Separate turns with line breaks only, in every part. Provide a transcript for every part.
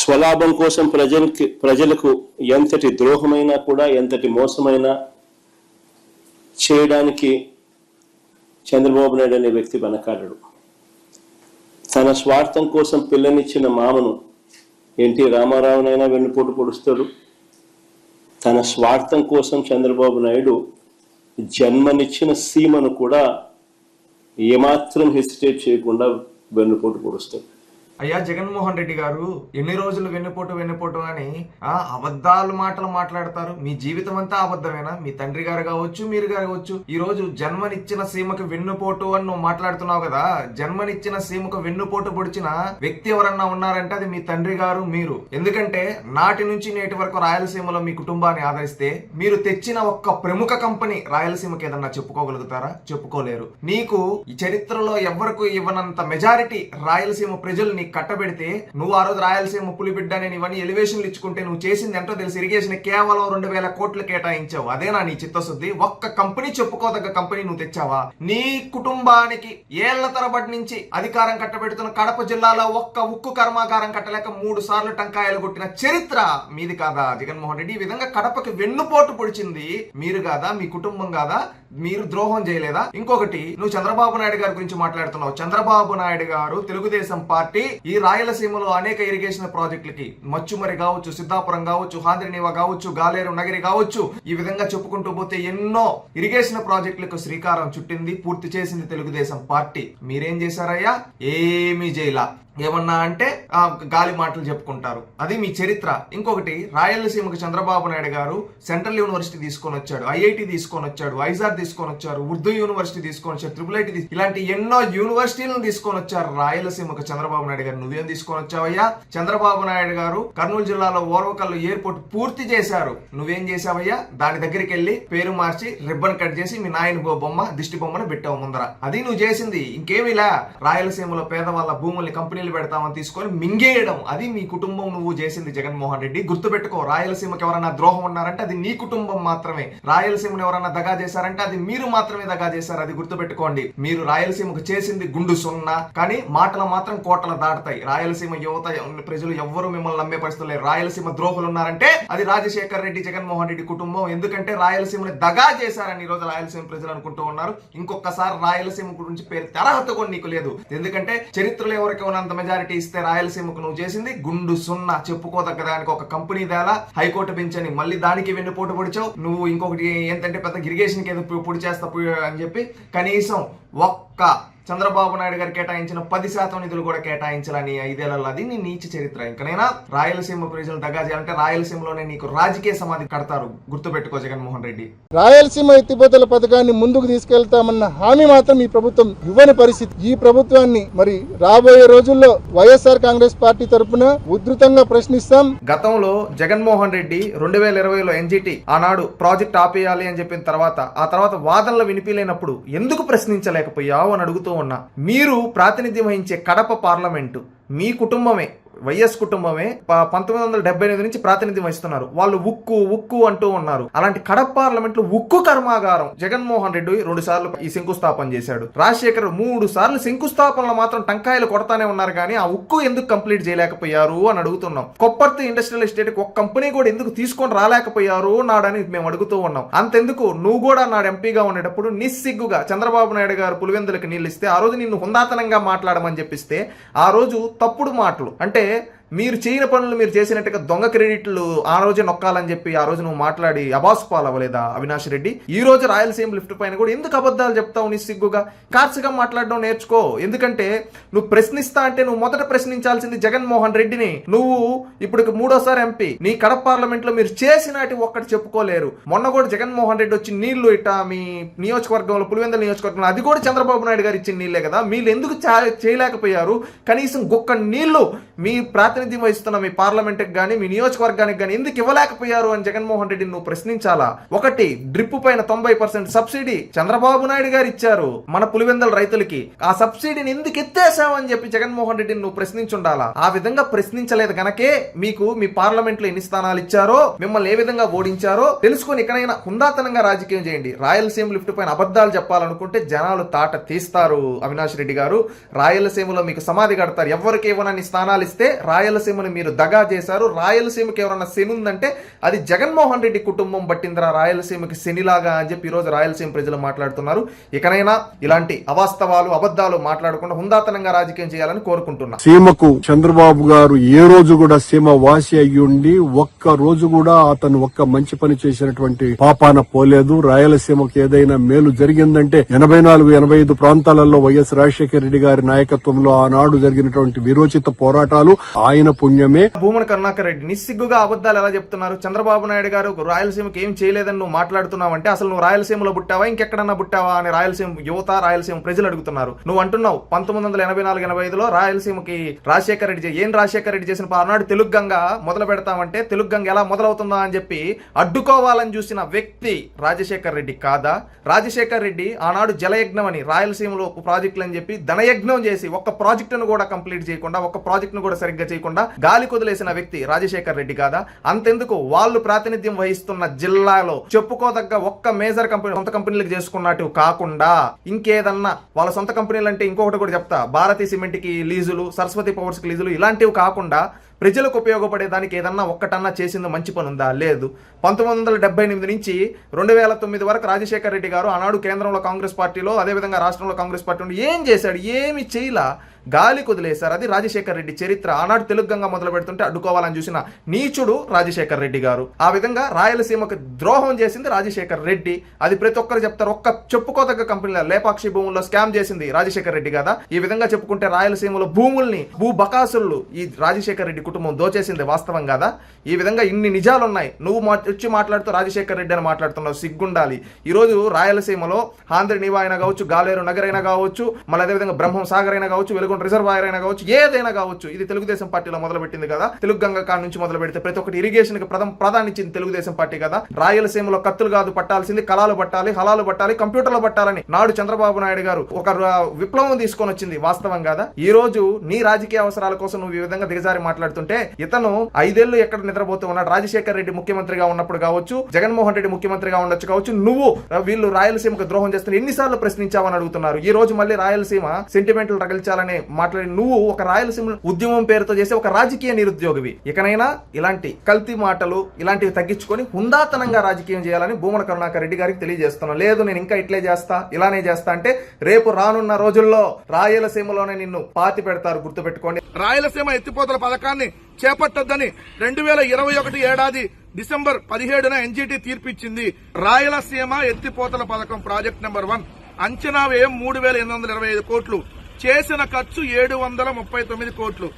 స్వలాభం కోసం ప్రజలకు ఎంతటి ద్రోహమైనా కూడా, ఎంతటి మోసమైనా చేయడానికి చంద్రబాబు నాయుడు అనే వ్యక్తి వెనకాడడు. తన స్వార్థం కోసం పిల్లనిచ్చిన మామను ఎన్టీ రామారావునైనా వెన్నుపోటు పొడుస్తాడు. తన స్వార్థం కోసం చంద్రబాబు నాయుడు జన్మనిచ్చిన సీమను కూడా ఏమాత్రం హెసిటేట్ చేయకుండా వెన్నుపోటు పొడుస్తాడు.
అయ్యా జగన్మోహన్ రెడ్డి గారు, ఎన్ని రోజులు వెన్నుపోటు అని అబద్ధాలు మాటలు మాట్లాడతారు? మీ జీవితం అంతా అబద్ధమేనా? మీ తండ్రి గారు కావచ్చు, మీరు కావచ్చు, ఈ రోజు జన్మనిచ్చిన సీమకు వెన్నుపోటు అని నువ్వు మాట్లాడుతున్నావు కదా. జన్మనిచ్చిన సీమకు వెన్నుపోటు పొడిచిన వ్యక్తి ఎవరన్నా ఉన్నారంటే అది మీ తండ్రి గారు, మీరు. ఎందుకంటే నాటి నుంచి నేటి వరకు రాయలసీమలో మీ కుటుంబాన్ని ఆదరిస్తే మీరు తెచ్చిన ఒక్క ప్రముఖ కంపెనీ రాయలసీమకి ఏదన్నా చెప్పుకోగలుగుతారా? చెప్పుకోలేరు. నీకు ఈ చరిత్రలో ఎవరికి ఇవ్వనంత మెజారిటీ రాయలసీమ ప్రజలు కట్టబెడితే నువ్వు ఆ రోజు రాయలసీమ పులిబిడ్డ అని ఇవన్నీ ఎలివేషన్లు ఇచ్చుకుంటే నువ్వు చేసింది ఎంతో తెలుసు. ఇరిగేషన్ కేవలం 2,000 కోట్లు కేటాయించావు. అదేనా నీ చిత్తశుద్ధి? ఒక్క కంపెనీ, చెప్పుకోదగ్గ కంపెనీ నువ్వు తెచ్చావా? నీ కుటుంబానికి ఏళ్ల తరబడి నుంచి అధికారం కట్టబెడుతున్న కడప జిల్లాలో ఒక్క ఉక్కు కర్మాగారం కట్టలేక 3 సార్లు టంకాయలు కొట్టిన చరిత్ర మీది కాదా జగన్మోహన్ రెడ్డి? ఈ విధంగా కడపకి వెన్నుపోటు పొడిచింది మీరు కాదా? మీ కుటుంబం కాదా? మీరు ద్రోహం చేయలేదా? ఇంకొకటి, నువ్వు చంద్రబాబు నాయుడు గారి గురించి మాట్లాడుతున్నావు. చంద్రబాబు నాయుడు గారు తెలుగుదేశం పార్టీ ఈ రాయలసీమలో అనేక ఇరిగేషన్ ప్రాజెక్టులకి, మచ్చుమరి కావచ్చు, సిద్ధాపురం కావచ్చు, హాంద్రినీవా కావచ్చు, గాలేరు నగరి కావచ్చు, ఈ విధంగా చెప్పుకుంటూ పోతే ఎన్నో ఇరిగేషన్ ప్రాజెక్టులకు శ్రీకారం చుట్టింది, పూర్తి చేసింది తెలుగుదేశం పార్టీ. మీరేం చేశారయ్యా? ఏమీ చేయలా. ఏమన్నా అంటే గాలి మాటలు చెప్పుకుంటారు. అది మీ చరిత్ర. ఇంకొకటి, రాయలసీమకు చంద్రబాబు నాయుడు గారు సెంట్రల్ యూనివర్సిటీ తీసుకొని వచ్చాడు, ఐఐటి తీసుకొని వచ్చాడు, ఐజార్ తీసుకొని వచ్చారు, ఉర్దూ యూనివర్సిటీ తీసుకొని వచ్చారు, ట్రిపుల్ ఇలాంటి ఎన్నో యూనివర్సిటీలను తీసుకొని వచ్చారు రాయలసీమకు చంద్రబాబు నాయుడు గారు. నువ్వేం తీసుకొని వచ్చావయ్యా? చంద్రబాబు నాయుడు గారు కర్నూలు జిల్లాలో ఓర్వకల్లు ఎయిర్పోర్ట్ పూర్తి చేశారు. నువ్వేం చేశావయ్యా? దాని దగ్గరికి వెళ్ళి పేరు మార్చి రిబ్బన్ కట్ చేసి మీ నాయన బొమ్మ, దిష్టి బొమ్మను పెట్టావు ముందర. అది నువ్వు చేసింది. ఇంకేమిలా రాయలసీమలో పేదవాళ్ళ భూముల్ని కంపెనీ పెడతామని తీసుకొని మింగేయడం, అది మీ కుటుంబం నువ్వు చేసింది జగన్మోహన్ రెడ్డి. గుర్తుపెట్టుకో, రాయలసీమకి ఎవరన్నా ద్రోహం ఉన్నారంటే అది నీ కుటుంబం మాత్రమే. రాయలసీమను ఎవరన్నా దగా చేశారంటే అది మీరు మాత్రమే దగా చేశారు. అది గుర్తుపెట్టుకోండి. మీరు రాయలసీమకు చేసింది గుండు సున్నా, కానీ మాటలు మాత్రం కోటలు దాటుతాయి. రాయలసీమ యువత ప్రజలు ఎవ్వరూ మిమ్మల్ని నమ్మే పరిస్థితులు లేరు. రాయలసీమ ద్రోహులు ఉన్నారంటే అది రాజశేఖర్ రెడ్డి, జగన్మోహన్ రెడ్డి కుటుంబం. ఎందుకంటే రాయలసీమని దగా చేశారని ఈ రోజు రాయలసీమ ప్రజలు అనుకుంటూ ఉన్నారు. ఇంకొకసారి రాయలసీమ గురించి పేరు తెరహత కూడా నీకు లేదు. ఎందుకంటే చరిత్రలో ఎవరికి ఉన్నంత మెజారిటీ ఇస్తే రాయలసీమకు నువ్వు చేసింది గుండు సున్నా. చెప్పుకోదగ్గదానికి ఒక కంపెనీ దేలా, హైకోర్టు పెంచని మళ్ళీ దానికి వెన్నుపోటు పొడిచావు. నువ్వు ఇంకొకటి ఏంటంటే పెద్ద ఇరిగేషన్కి ఏదో పొడి చేస్తా అని చెప్పి కనీసం ఒక్క చంద్రబాబు నాయుడు గారు కేటాయించిన 10% నిధులు కూడా కేటాయించాలని 5 ఏళ్లలో. అది నీ నీచ చరిత్ర. ఇంకనైనా రాయలసీమ ప్రజలు దగా చేయాలంటే రాయలసీమలోనే నీకు రాజకీయ సమాధి కడతారు. గుర్తుపెట్టుకో జగన్మోహన్ రెడ్డి.
రాయలసీమ ఎత్తిపోతల పథకాన్ని ముందుకు తీసుకెళ్తామన్న హామీ మాత్రం ఈ ప్రభుత్వం ఇవ్వని పరిస్థితి. ఈ ప్రభుత్వాన్ని మరి రాబోయే రోజుల్లో వైఎస్ఆర్ కాంగ్రెస్ పార్టీ తరఫున ఉధృతంగా ప్రశ్నిస్తాం.
గతంలో జగన్మోహన్ రెడ్డి 2020లో ఎన్జిటి ఆనాడు ప్రాజెక్ట్ ఆపేయాలి అని చెప్పిన తర్వాత ఆ తర్వాత వాదనలు వినిపిలేనప్పుడు ఎందుకు ప్రశ్నించలేకపోయావు అని అడుగుతూ ఉన్నా. మీరు ప్రాతినిధ్యం వహించే కడప పార్లమెంటు మీ కుటుంబమే, వైఎస్ కుటుంబమే 1978 నుంచి ప్రాతినిధ్యం వహిస్తున్నారు. వాళ్ళు ఉక్కు అంటూ ఉన్నారు. అలాంటి కడప పార్లమెంట్ లో ఉక్కు కర్మాగారం జగన్మోహన్ రెడ్డి 2 సార్లు ఈ శంకుస్థాపన చేశాడు. రాజశేఖర్ 3 సార్లు శంకుస్థాపనలో మాత్రం టంకాయలు కొడతానే ఉన్నారు, కానీ ఆ ఉక్కు ఎందుకు కంప్లీట్ చేయలేకపోయారు అని అడుగుతున్నాం. కొప్పర్తి ఇండస్ట్రియల్ ఎస్టేట్ ఒక కంపెనీ కూడా ఎందుకు తీసుకొని రాలేకపోయారు నాడని మేము అడుగుతూ ఉన్నాం. అంతెందుకు, నువ్వు కూడా నాడు ఎంపీగా ఉండేటప్పుడు నిస్సిగ్గుగా చంద్రబాబు నాయుడు గారు పులివెందులకు నీళ్ళు ఇస్తే ఆ రోజు నిన్ను హుందాతనంగా మాట్లాడమని చెప్పిస్తే ఆ రోజు తప్పుడు మాటలు, అంటే మీరు చేయని పనులు మీరు చేసినట్టుగా దొంగ క్రెడిట్లు ఆ రోజే నొక్కాలని చెప్పి ఆ రోజు నువ్వు మాట్లాడి అబాసు పాలవ్వలేదా అవినాష్ రెడ్డి? ఈ రోజు రాయలసీమ లిఫ్ట్ పైన కూడా ఎందుకు అబద్ధాలు చెప్తావు? నిస్సిగ్గుగా కార్డ్స్గా మాట్లాడడం నేర్చుకో. ఎందుకంటే నువ్వు ప్రశ్నిస్తా అంటే నువ్వు మొదట ప్రశ్నించాల్సింది జగన్మోహన్ రెడ్డిని. నువ్వు ఇప్పుడు 3వ ఎంపీ, నీ కడప పార్లమెంట్ లో మీరు చేసినట్టు ఒక్కటి చెప్పుకోలేరు. మొన్న కూడా జగన్మోహన్ రెడ్డి వచ్చి నీళ్లు ఇట్ట మీ నియోజకవర్గంలో పులివెందుల నియోజకవర్గంలో అది కూడా చంద్రబాబు నాయుడు గారు ఇచ్చిన నీళ్లే కదా. మీరు ఎందుకు చేయలేకపోయారు? కనీసం గొక్క నీళ్లు మీ ప్రాతినిధ్యం వహిస్తున్న మీ పార్లమెంట్కి కానీ మీ నియోజకవర్గానికి కానీ ఎందుకు ఇవ్వలేకపోయారు అని జగన్మోహన్ రెడ్డి నువ్వు ప్రశ్నించాలా. ఒకటి, డ్రిప్ పైన 90% సబ్సిడీ చంద్రబాబు నాయుడు గారు ఇచ్చారు మన పులివెందుల రైతులకి. ఆ సబ్సిడీని ఎందుకు ఎత్తేసావని చెప్పి జగన్మోహన్ రెడ్డిని నువ్వు ప్రశ్నించుండాలా. ఆ విధంగా ప్రశ్నించలేదు గనకే మీకు మీ పార్లమెంట్ లో ఎన్ని స్థానాలు ఇచ్చారో, మిమ్మల్ని ఏ విధంగా ఓడించారో తెలుసుకొని ఇకనైనా హుందాతనంగా రాజకీయం చేయండి. రాయలసీమ లిఫ్ట్ పైన అబద్ధాలు చెప్పాలనుకుంటే జనాలు తాట తీస్తారు. అవినాష్ రెడ్డి గారు, రాయలసీమలో మీకు సమాధి కడతారు. ఎవరికి ఇవ్వనన్ని స్థానాలు ఇస్తే రాయలసీమని మీరు దగా చేశారు. రాయలసీమకి ఎవరన్నా శని ఉందంటే అది జగన్మోహన్ రెడ్డి కుటుంబం పట్టిందిరా రాయలసీమకి శనిలాగా అని చెప్పి ఈరోజు రాయలసీమ ప్రజలు మాట్లాడుతున్నారు. ఇకనైనా ఇలాంటి అవాస్తవాలు అబద్ధాలు మాట్లాడకుండా హుందాతనంగా రాజకీయం చేయాలని కోరుకుంటున్నా.
సీమకు చంద్రబాబు గారు ఏ రోజు కూడా సీమ వాసి అయ్యుండి ఒక్క రోజు కూడా అతను ఒక్క మంచి పని చేసినటువంటి పాపాన పోలేదు. రాయలసీమకు ఏదైనా మేలు జరిగిందంటే 84-85 ప్రాంతాలలో వైఎస్ రాజశేఖర రెడ్డి గారి నాయకత్వంలో ఆనాడు జరిగినటువంటి విరోచిత పోరాటాలు ఆయన పుణ్యమే.
భూమన కరుణాకర్ రెడ్డి నిస్సిగ్గుగా అబద్ధాలు ఎలా చెప్తున్నారు? చంద్రబాబు నాయుడు గారు రాయలసీమకి ఏం చేయలేదని నువ్వు మాట్లాడుతున్నావు అంటే అసలు నువ్వు రాయలసీమలో పుట్టావా ఇంకెక్కడన్నా పుట్టావా అని రాయలసీమ యువత రాయలసీమ ప్రజలు అడుగుతున్నారు. నువ్వు అంటున్నావు 1984-85లో రాయలసీమకి రాజశేఖర రెడ్డి ఏం రాజశేఖర రెడ్డి చేసిన ఆనాడు తెలుగు గంగ మొదలు పెడతామంటే తెలుగు గంగ ఎలా మొదలవుతుందా అని చెప్పి అడ్డుకోవాలని చూసిన వ్యక్తి రాజశేఖర రెడ్డి కాదా? రాజశేఖర రెడ్డి ఆనాడు జలయజ్ఞం అని రాయలసీమలో ప్రాజెక్టులు అని చెప్పి ధనయజ్ఞం చేసి ఒక్క ప్రాజెక్టును కూడా కంప్లీట్ చేయకుండా ఒక్క ప్రాజెక్టును కూడా సరిగ్గా చేయకుండా గాలి కుదిలేసిన వ్యక్తి రాజశేఖర రెడ్డి కాదా? అంతెందుకు వాళ్ళు ప్రాతినిధ్యం వహిస్తున్న జిల్లాలో చెప్పుకోదగ్గ ఒక్క మేజర్ కంపెనీ సొంత కంపెనీలకు చేసుకున్నట్టు కాకుండా ఇంకేదన్నా వాళ్ళ సొంత కంపెనీలు అంటే ఇంకొకటి కూడా చెప్తా, భారతీ సిమెంట్ కి లీజులు, సరస్వతి పవర్స్ కి లీజులు ఇలాంటివి కాకుండా ప్రజలకు ఉపయోగపడేదానికి ఏదన్నా ఒక్కటన్నా చేసిందో మంచి పని ఉందా? లేదు. 1978 నుంచి 2009 వరకు రాజశేఖర రెడ్డి గారు ఆనాడు కేంద్రంలో కాంగ్రెస్ పార్టీలో అదేవిధంగా రాష్ట్రంలో కాంగ్రెస్ పార్టీ ఏం చేశాడు? ఏమి చేయలా, గాలి కుదిలేశారు. అది రాజశేఖర రెడ్డి చరిత్ర. ఆనాడు తెలుగు గంగ మొదలు పెడుతుంటే అడ్డుకోవాలని చూసిన నీచుడు రాజశేఖర రెడ్డి గారు. ఆ విధంగా రాయలసీమకు ద్రోహం చేసింది రాజశేఖర రెడ్డి. అది ప్రతి ఒక్కరు చెప్తారు. ఒక్క చెప్పుకోదగ్గ కంపెనీల లేపాక్షి భూముల్లో స్కామ్ చేసింది రాజశేఖర రెడ్డి కదా. ఈ విధంగా చెప్పుకుంటే రాయలసీమలో భూముల్ని భూ బకాసులు ఈ రాజశేఖర రెడ్డి కుటుంబం దోచేసింది వాస్తవం కదా. ఈ విధంగా ఇన్ని నిజాలు ఉన్నాయి. నువ్వు వచ్చి మాట్లాడుతూ రాజశేఖర రెడ్డి అని మాట్లాడుతున్నావు, సిగ్గుండాలి. ఈ రోజు రాయలసీమలో ఆంధ్ర నీవా అయినా కావచ్చు, గాలేరు నగర్ అయినా కావచ్చు, మళ్ళీ అదేవిధంగా బ్రహ్మం సాగర్ అయినా కావచ్చు, రిజర్వాయర్ అయినా కావచ్చు, ఏదైనా కావచ్చు, ఇది తెలుగుదేశం పార్టీలో మొదలు పెట్టింది కదా. తెలుగు గంగ కాడ నుంచి మొదలు పెడితే ప్రతి ఒక్కటి ఇరిగేషన్ కి ప్రాధాన్యత ఇచ్చింది తెలుగుదేశం పార్టీ కదా. రాయలసీమలో కత్తులు కాదు పట్టాల్సింది, కళాలు పట్టాలి, హలాలు పట్టాలి, కంప్యూటర్లు పట్టాలని నాడు చంద్రబాబు నాయుడు గారు ఒక విప్లవం తీసుకొని వచ్చింది వాస్తవం కదా. ఈ రోజు నీ రాజకీయ అవసరాల కోసం నువ్వు ఈ విధంగా దిగజారి మాట్లాడుతుంటే ఇతను 5 ఏళ్లు ఎక్కడ నిద్రపోతూ ఉన్నాడు? రాజశేఖర రెడ్డి ముఖ్యమంత్రిగా ఉన్నప్పుడు కావచ్చు, జగన్మోహన్ రెడ్డి ముఖ్యమంత్రిగా ఉండొచ్చు కావచ్చు, నువ్వు వీళ్ళు రాయలసీమకు ద్రోహం చేస్తున్న ఎన్నిసార్లు ప్రశ్నించావని అడుగుతున్నారు. ఈ రోజు మళ్ళీ రాయలసీమ సెంటిమెంట్లు రగిల్చాలని మాట్లాడి నువ్వు ఒక రాయలసీమ ఉద్యమం పేరుతో చేసే ఒక రాజకీయ నిరుద్యోగివి. ఇకనైనా ఇలాంటి కల్తీ మాటలు ఇలాంటివి తగ్గించుకొని హుందాతనంగా రాజకీయం చేయాలని భూమన కరుణాకర్ రెడ్డి గారికి తెలియజేస్తున్నాను. లేదు నేను ఇంకా ఇట్లే చేస్తా ఇలానే చేస్తా అంటే రేపు రానున్న రోజుల్లో రాయలసీమలోనే నిన్ను పాతి పెడతారు, గుర్తుపెట్టుకోండి.
రాయలసీమ ఎత్తిపోతల పథకాన్ని చేపట్టొద్దని 2021 ఏడాది డిసెంబర్ 17న ఎన్జీటీ తీర్పిచ్చింది. రాయలసీమ ఎత్తిపోతల పథకం ప్రాజెక్ట్ నెంబర్ 1 అంచనా వ్యయం 3,825 కోట్లు, చేసిన ఖర్చు 739 కోట్లు.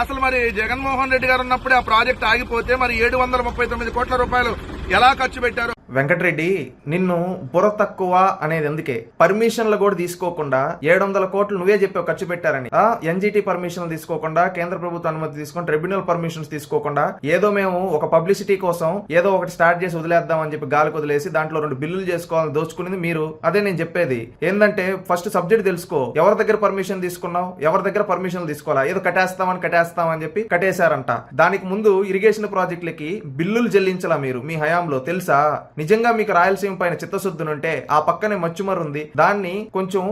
అసలు మరి జగన్మోహన్ రెడ్డి గారు ఉన్నప్పుడే ఆ ప్రాజెక్ట్ ఆగిపోతే మరి 739 కోట్ల రూపాయలు ఎలా ఖర్చు పెట్టారు?
వెంకటరెడ్డి నిన్ను బుర్ర తక్కువ అనేది ఎందుకే? పర్మిషన్లు కూడా తీసుకోకుండా 700 కోట్లు నువ్వే చెప్పావు ఖర్చు పెట్టారని. ఎన్జీటీ పర్మిషన్లు తీసుకోకుండా, కేంద్ర ప్రభుత్వ అనుమతి తీసుకొని, ట్రిబ్యునల్ పర్మిషన్స్ తీసుకోకుండా ఏదో మేము ఒక పబ్లిసిటీ కోసం ఏదో ఒకటి స్టార్ట్ చేసి వదిలేద్దామని చెప్పి గాలికి వదిలేసి దాంట్లో 2 బిల్లులు చేసుకోవాలని దోచుకునేది మీరు. అదే నేను చెప్పేది ఏంటంటే ఫస్ట్ సబ్జెక్ట్ తెలుసుకో. ఎవరి దగ్గర పర్మిషన్ తీసుకున్నావు, ఎవరి దగ్గర పర్మిషన్ తీసుకోవాలా? ఏదో కట్టేస్తామని చెప్పి కట్టేశారంట. దానికి ముందు ఇరిగేషన్ ప్రాజెక్టులకి బిల్లులు చెల్లించాలా మీరు మీ హయాంలో? తెలుసా? నిజంగా మీకు రాయలసీమ పైన చిత్తశుద్ధునుంటే ఆ పక్కనే మచ్చుమరు ఉంది, దాన్ని కొంచెం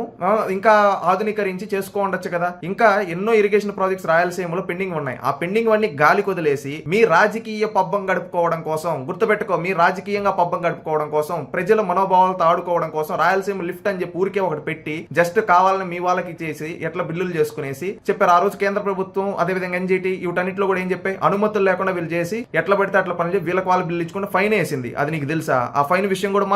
ఇంకా ఆధునీకరించి చేసుకోండొచ్చు కదా. ఇంకా ఎన్నో ఇరిగేషన్ ప్రాజెక్ట్స్ రాయలసీమలో పెండింగ్ ఉన్నాయి. ఆ పెండింగ్ అన్ని గాలి కొదిలేసి మీ రాజకీయ పబ్బం గడుపుకోవడం కోసం, గుర్తుపెట్టుకో, మీ రాజకీయంగా పబ్బం గడుపుకోవడం కోసం, ప్రజల మనోభావాలతో ఆడుకోవడం కోసం రాయలసీమ లిఫ్ట్ అని చెప్పి ఊరికే ఒకటి పెట్టి జస్ట్ కావాలని మీ వాళ్ళకి చేసి ఎట్లా బిల్లులు చేసుకునేసి చెప్పారు. ఆ రోజు కేంద్ర ప్రభుత్వం అదేవిధంగా ఎన్జీటీ వీటన్నిటిలో కూడా ఏం చెప్పాయి? అనుమతులు లేకుండా వీళ్ళు చేసి ఎట్లా పెడితే అట్లా పని చేసి వీళ్ళకి వాళ్ళు బిల్లు ఇచ్చుకుంటే ఫైన్ వేసింది. అది నీకు తెలుసా? ఆ ఫైన్ విషయం కూడా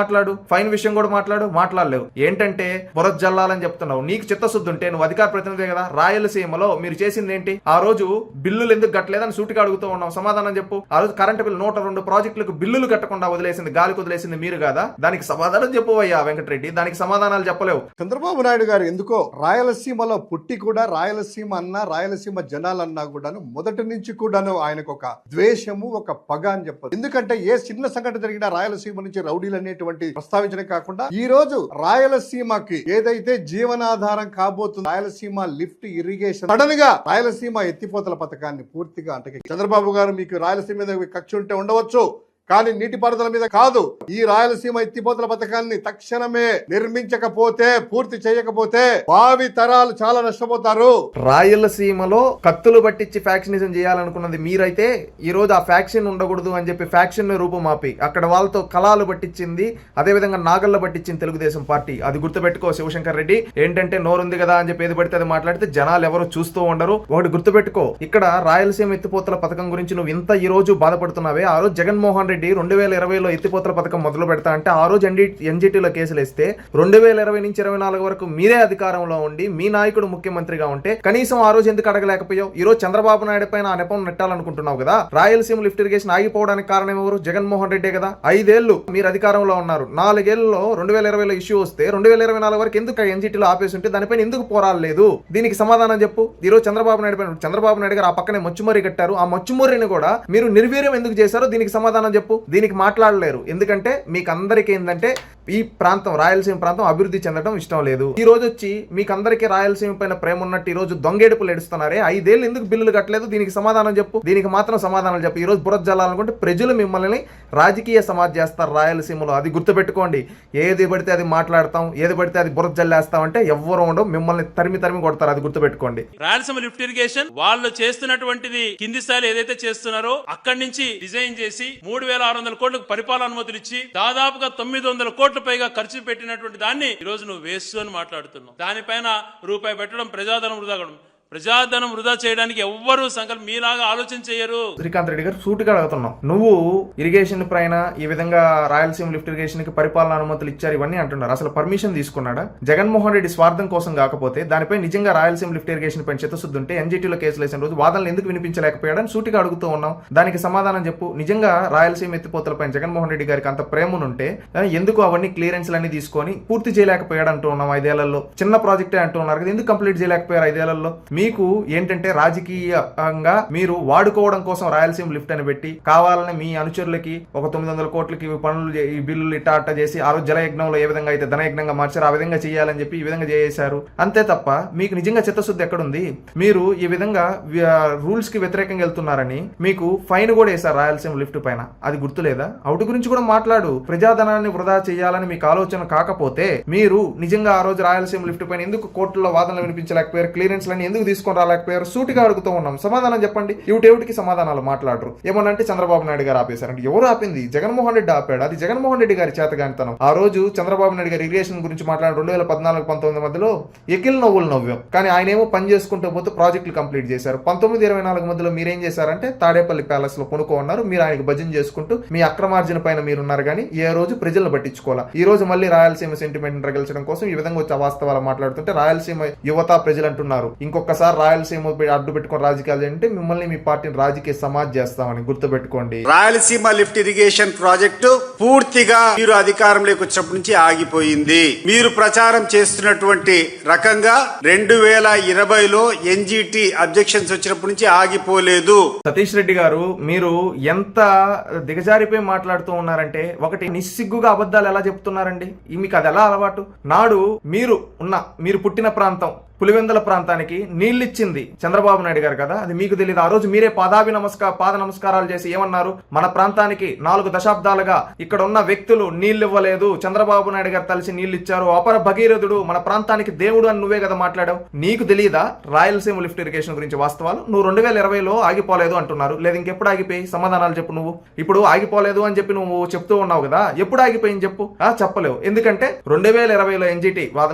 మాట్లాడలేవు. ఏంటంటే బురద జల్లాలని చెప్తున్నావు. నీకు చిత్తశుద్ధి ఉంటే నువ్వు అధికార ప్రతినిధి కదా. రాయలసీమలో మీరు చేసింది ఏంటి? ఆ రోజు బిల్లులు ఎందుకు కట్టలేదని సూటిగా అడుగుతూ ఉన్నాం. సమాధానం చెప్పు. ఆ రోజు కరెంట్ బిల్లు 102 ప్రాజెక్టులకు బిల్లులు కట్టకుండా వదిలేసింది, గాలికి వదిలేసింది మీరు కదా. దానికి సమాధానం చెప్పవయ్యా వెంకటరెడ్డి. దానికి సమాధానాలు చెప్పలేవు.
చంద్రబాబు నాయుడు గారు ఎందుకో రాయలసీమలో పుట్టి కూడా రాయలసీమ అన్నా రాయలసీమ జనాలన్నా కూడాను మొదటి నుంచి కూడాను ఆయనకు ఒక ద్వేషము, ఒక పగ అని చెప్పదు. ఎందుకంటే ఏ చిన్న సంఘటన జరిగినా రాయలసీమ నుంచి రౌడీలు అనేటువంటి ప్రస్తావించడం కాకుండా ఈ రోజు రాయలసీమకి ఏదైతే జీవనాధారం కాబోతుంది రాయలసీమ లిఫ్ట్ ఇరిగేషన్, సడన్ గా రాయలసీమ ఎత్తిపోతల పథకాన్ని పూర్తిగా అంటే చంద్రబాబు గారు మీకు రాయలసీమ మీద కక్ష ఉంటే ఉండవచ్చు, కానీ నీటిపారుదల మీద కాదు. ఈ రాయలసీమ ఎత్తిపోతల పథకాన్ని తక్షణమే నిర్మించకపోతే, పూర్తి చేయకపోతే భావి తరాలు చాలా నష్టపోతారు.
రాయలసీమలో కత్తులు పట్టించి ఫ్యాక్షనిజం చేయాలనుకున్నది మీరైతే ఈ రోజు ఆ ఫ్యాక్షన్ ఉండకూడదు అని చెప్పి ఫ్యాక్షన్ రూపుమాపి అక్కడ వాళ్ళతో కళాలు పట్టించింది, అదేవిధంగా నాగళ్ళు పట్టించింది తెలుగుదేశం పార్టీ. అది గుర్తుపెట్టుకో శివశంకర్ రెడ్డి. ఏంటంటే నోరుంది కదా అని చెప్పి ఏది పడితే అది మాట్లాడితే జనాలు ఎవరు చూస్తూ ఉండరు. ఒకటి గుర్తుపెట్టుకో, ఇక్కడ రాయలసీమ ఎత్తిపోతల పథకం గురించి నువ్వు ఇంత ఈ రోజు బాధపడుతున్నావే, ఆ రోజు జగన్మోహన్ రెడ్డి 2020లో ఎత్తిపోతల పథకం మొదలు పెడతా అంటే ఆ రోజు ఎన్జిటీలో కేసులు వేస్తే 2020 నుంచి 24 వరకు మీరే అధికారంలో ఉండి మీ నాయకుడు ముఖ్యమంత్రిగా ఉంటే కనీసం ఆ రోజు ఎందుకు అడగలేకపోయావు? ఈ రోజు చంద్రబాబు నాయుడు పైన ఆ నెపం నెట్టాలనుకుంటున్నావు కదా. రాయలసీమ లిఫ్ట్ ఇరిగేషన్ ఆగిపోవడానికి కారణం ఎవరు? జగన్మోహన్ రెడ్డే కదా. 5 ఏళ్లు మీరు అధికారంలో ఉన్నారు. 4 ఏళ్లలో 2020లో ఇష్యూ వస్తే 2024 వరకు ఎందుకు ఎన్జిటీలో ఆపేసి ఉంటే దానిపైన ఎందుకు పోరాడలేదు? దీనికి సమాధానం చెప్పు. ఈ రోజు చంద్రబాబు నాయుడు గారు ఆ పక్కనే మచ్చుమర్రి కట్టారు. ఆ మచ్చుమర్రిని కూడా మీరు నిర్వీర్యం ఎందుకు చేశారో దీనికి సమాధానం చెప్పు. దీనికి మాట్లాడలేరు. ఎందుకంటే మీకు అందరికీ ఏంటంటే ఈ ప్రాంతం రాయలసీమ ప్రాంతం అభివృద్ధి చెందడం ఇష్టం లేదు. ఈ రోజు వచ్చి మీకు అందరికీ రాయలసీమ పైన ప్రేమ ఉన్నట్టు ఈ రోజు దొంగేడుపులు ఎడుస్తున్నారే, 5 ఏళ్ళు ఎందుకు బిల్లులు కట్టలేదు? దీనికి సమాధానం చెప్పు. దీనికి మాత్రం సమాధానం చెప్పు. ఈ రోజు బురద జల్లాలనుకుంటే ప్రజలు మిమ్మల్ని రాజకీయ సమాజ్ చేస్తారు రాయలసీమలో. అది గుర్తుపెట్టుకోండి. ఏది పడితే అది మాట్లాడతాం, ఏది పడితే అది బురద జల్లేస్తాం అంటే ఎవ్వరు ఉండవు, మిమ్మల్ని తరిమి కొడతారు. అది గుర్తుపెట్టుకోండి.
రాయలసీమ లిఫ్ట్ ఇరిగేషన్ వాళ్ళు చేస్తున్నటువంటిది కింది స్థాయిలో ఏదైతే చేస్తున్నారో అక్కడి నుంచి డిజైన్ చేసి 3600 కోట్లకు పరిపాలన అనుమతులు ఇచ్చి దాదాపుగా 900 కోట్ల పైగా ఖర్చు పెట్టినటువంటి దాన్ని ఈ రోజు నువ్వు వేస్తూ అని మాట్లాడుతున్నావు. దానిపైన రూపాయి పెట్టడం ప్రజాధనం వృధా కావడం. ప్రజాధనం వృధా చేయడానికి ఎవ్వరూ సంకల్పం మీలాగా ఆలోచన చేయరు.
శ్రీకాంత్ రెడ్డి గారు సూటిగా అడుగుతున్నాం, నువ్వు ఇరిగేషన్ పైన ఈ విధంగా రాయలసీమ లిఫ్ట్ ఇరిగేషన్ కి పరిపాలన అనుమతులు ఇచ్చారు ఇవన్నీ అంటున్నారు. అసలు పర్మిషన్ తీసుకున్నాడా? జగన్మోహన్ రెడ్డి స్వార్థం కోసం కాకపోతే దానిపై నిజంగా రాయలసీమ లిఫ్ట్ ఇరిగేషన్ పైన చిత్తశుద్ధి ఉంటే ఎన్జిటీలో కేసులు వేసిన రోజు వాదనలు ఎందుకు వినిపించలేకపోయాడని సూటిగా అడుగుతూ ఉన్నాం. దానికి సమాధానం చెప్పు. నిజంగా రాయలసీమ ఎత్తిపోతలపై జగన్మోహన్ రెడ్డి గారికి అంత ప్రేమనుంటే ఎందుకు అవన్నీ క్లియరెన్స్లన్నీ తీసుకొని పూర్తి చేయలేకపోయాడు అంటూ ఉన్నాం. 5 ఏళ్లలో చిన్న ప్రాజెక్టే అంటూ ఉన్నారు కదా, ఎందుకు కంప్లీట్ చేయలేకపోయారు 5 ఏళ్లలో? మీకు ఏంటంటే రాజకీయంగా మీరు వాడుకోవడం కోసం రాయలసీమ లిఫ్ట్ అని పెట్టి కావాలని మీ అనుచరులకి ఒక 900 కోట్లకి పనులు ఈ బిల్లులు ఇట్ట చేసి ఆ రోజు జలయజ్ఞంలో ఏ విధంగా అయితే ధనయజ్ఞంగా మార్చారు ఆ విధంగా చేయాలని చెప్పి ఈ విధంగా చేశారు. అంతే తప్ప మీకు నిజంగా చిత్తశుద్ధి ఎక్కడుంది? మీరు ఈ విధంగా రూల్స్ కి వ్యతిరేకంగా వెళ్తున్నారని మీకు ఫైన్ కూడా వేశారు రాయలసీమ లిఫ్ట్ పైన. అది గుర్తులేదా? అవుట్ గురించి కూడా మాట్లాడు. ప్రజాధనాన్ని వృధా చేయాలని మీకు ఆలోచన కాకపోతే మీరు నిజంగా ఆ రోజు రాయలసీమ లిఫ్ట్ పైన ఎందుకు కోర్టులో వాదనలు వినిపించలేకపోయారు? క్లియరెన్స్లని ఎందుకు తీసుకొని రాలేకపోయారు? సూటిగా అడుగుతూ ఉన్నాం. సమాధానం చెప్పండి. ఇవిటేవిటికి సమాధానాలు మాట్లాడరు. ఏమనంటే చంద్రబాబు నాయుడు గారు ఆపేశారంటే ఎవరు ఆపింది? జగన్మోహన్ రెడ్డి ఆపాడు. అది జగన్మోహన్ రెడ్డి గారి చేతగానితనం. ఆ రోజు చంద్రబాబు నాయుడు గారు ఇరిగేషన్ గురించి మాట్లాడిన 2014-19 మధ్యలో ఎకిల్ నవ్వులు నవ్వాం. కానీ ఆయన ఏమో పని చేసుకుంటూ పోతే ప్రాజెక్టులు కంప్లీట్ చేశారు. 19-24 మధ్యలో మీరేం చేశారంటే తాడేపల్లి ప్యాలెస్ లో కొనుక్కో ఉన్నారు. మీరు ఆయనకు భజన చేసుకుంటూ మీ అక్రమార్జన పైన మీరున్నారు. కానీ ఏ రోజు ప్రజలను పట్టించుకోవాలా. ఈ రోజు మళ్ళీ రాయలసీమ సెంటిమెంట్ రగిల్చడం కోసం ఈ విధంగా వచ్చే వాస్తవాలు మాట్లాడుతుంటే రాయలసీమ యువత ప్రజలు అంటున్నారు ఇంకొకసారి రాయలసీమ అడ్డు పెట్టుకుని రాజకీయాలు అంటే మిమ్మల్ని మీ పార్టీని రాజకీయ సమాజ్ చేస్తామని గుర్తుపెట్టుకోండి.
రాయలసీమ లిఫ్ట్ ఇరిగేషన్ ప్రాజెక్టు పూర్తిగా మీరు అధికారంలోకి వచ్చినప్పటి నుంచి ఆగిపోయింది. మీరు ప్రచారం చేస్తున్నటువంటి రకంగా 2020లో ఎన్జిటి అబ్జెక్షన్స్ వచ్చినప్పటి నుంచి ఆగిపోలేదు.
సతీష్ రెడ్డి గారు మీరు ఎంత దిగజారిపోయి మాట్లాడుతూ ఉన్నారంటే, ఒకటి నిస్సిగ్గుగా అబద్ధాలు ఎలా చెప్తున్నారండి? మీకు అది ఎలా అలవాటు? నాడు మీరు పుట్టిన ప్రాంతం పులివెందుల ప్రాంతానికి నీళ్ళిచ్చింది చంద్రబాబు నాయుడు గారు కదా, అది మీకు తెలియదు? ఆ రోజు మీరే పాద నమస్కారాలు చేసి ఏమన్నారు? మన ప్రాంతానికి 4 దశాబ్దాలుగా ఇక్కడ ఉన్న వ్యక్తులు నీళ్లు ఇవ్వలేదు, చంద్రబాబు నాయుడు గారు తలిసి నీళ్లు ఇచ్చారు, అపర భగీరథుడు, మన ప్రాంతానికి దేవుడు అని నువ్వే కదా మాట్లాడావు. నీకు తెలియదా రాయలసీమ లిఫ్ట్ ఇరిగేషన్ గురించి వాస్తవాలు? నువ్వు 2020లో ఆగిపోలేదు అంటున్నారు. లేదు ఇంకెప్పుడు ఆగిపోయి? సమాధానాలు చెప్పు. నువ్వు ఇప్పుడు ఆగిపోలేదు అని చెప్పి నువ్వు చెప్తూ ఉన్నావు కదా, ఎప్పుడు ఆగిపోయింది చెప్పు. చెప్పలేవు. ఎందుకంటే 2020లో ఎన్జిటి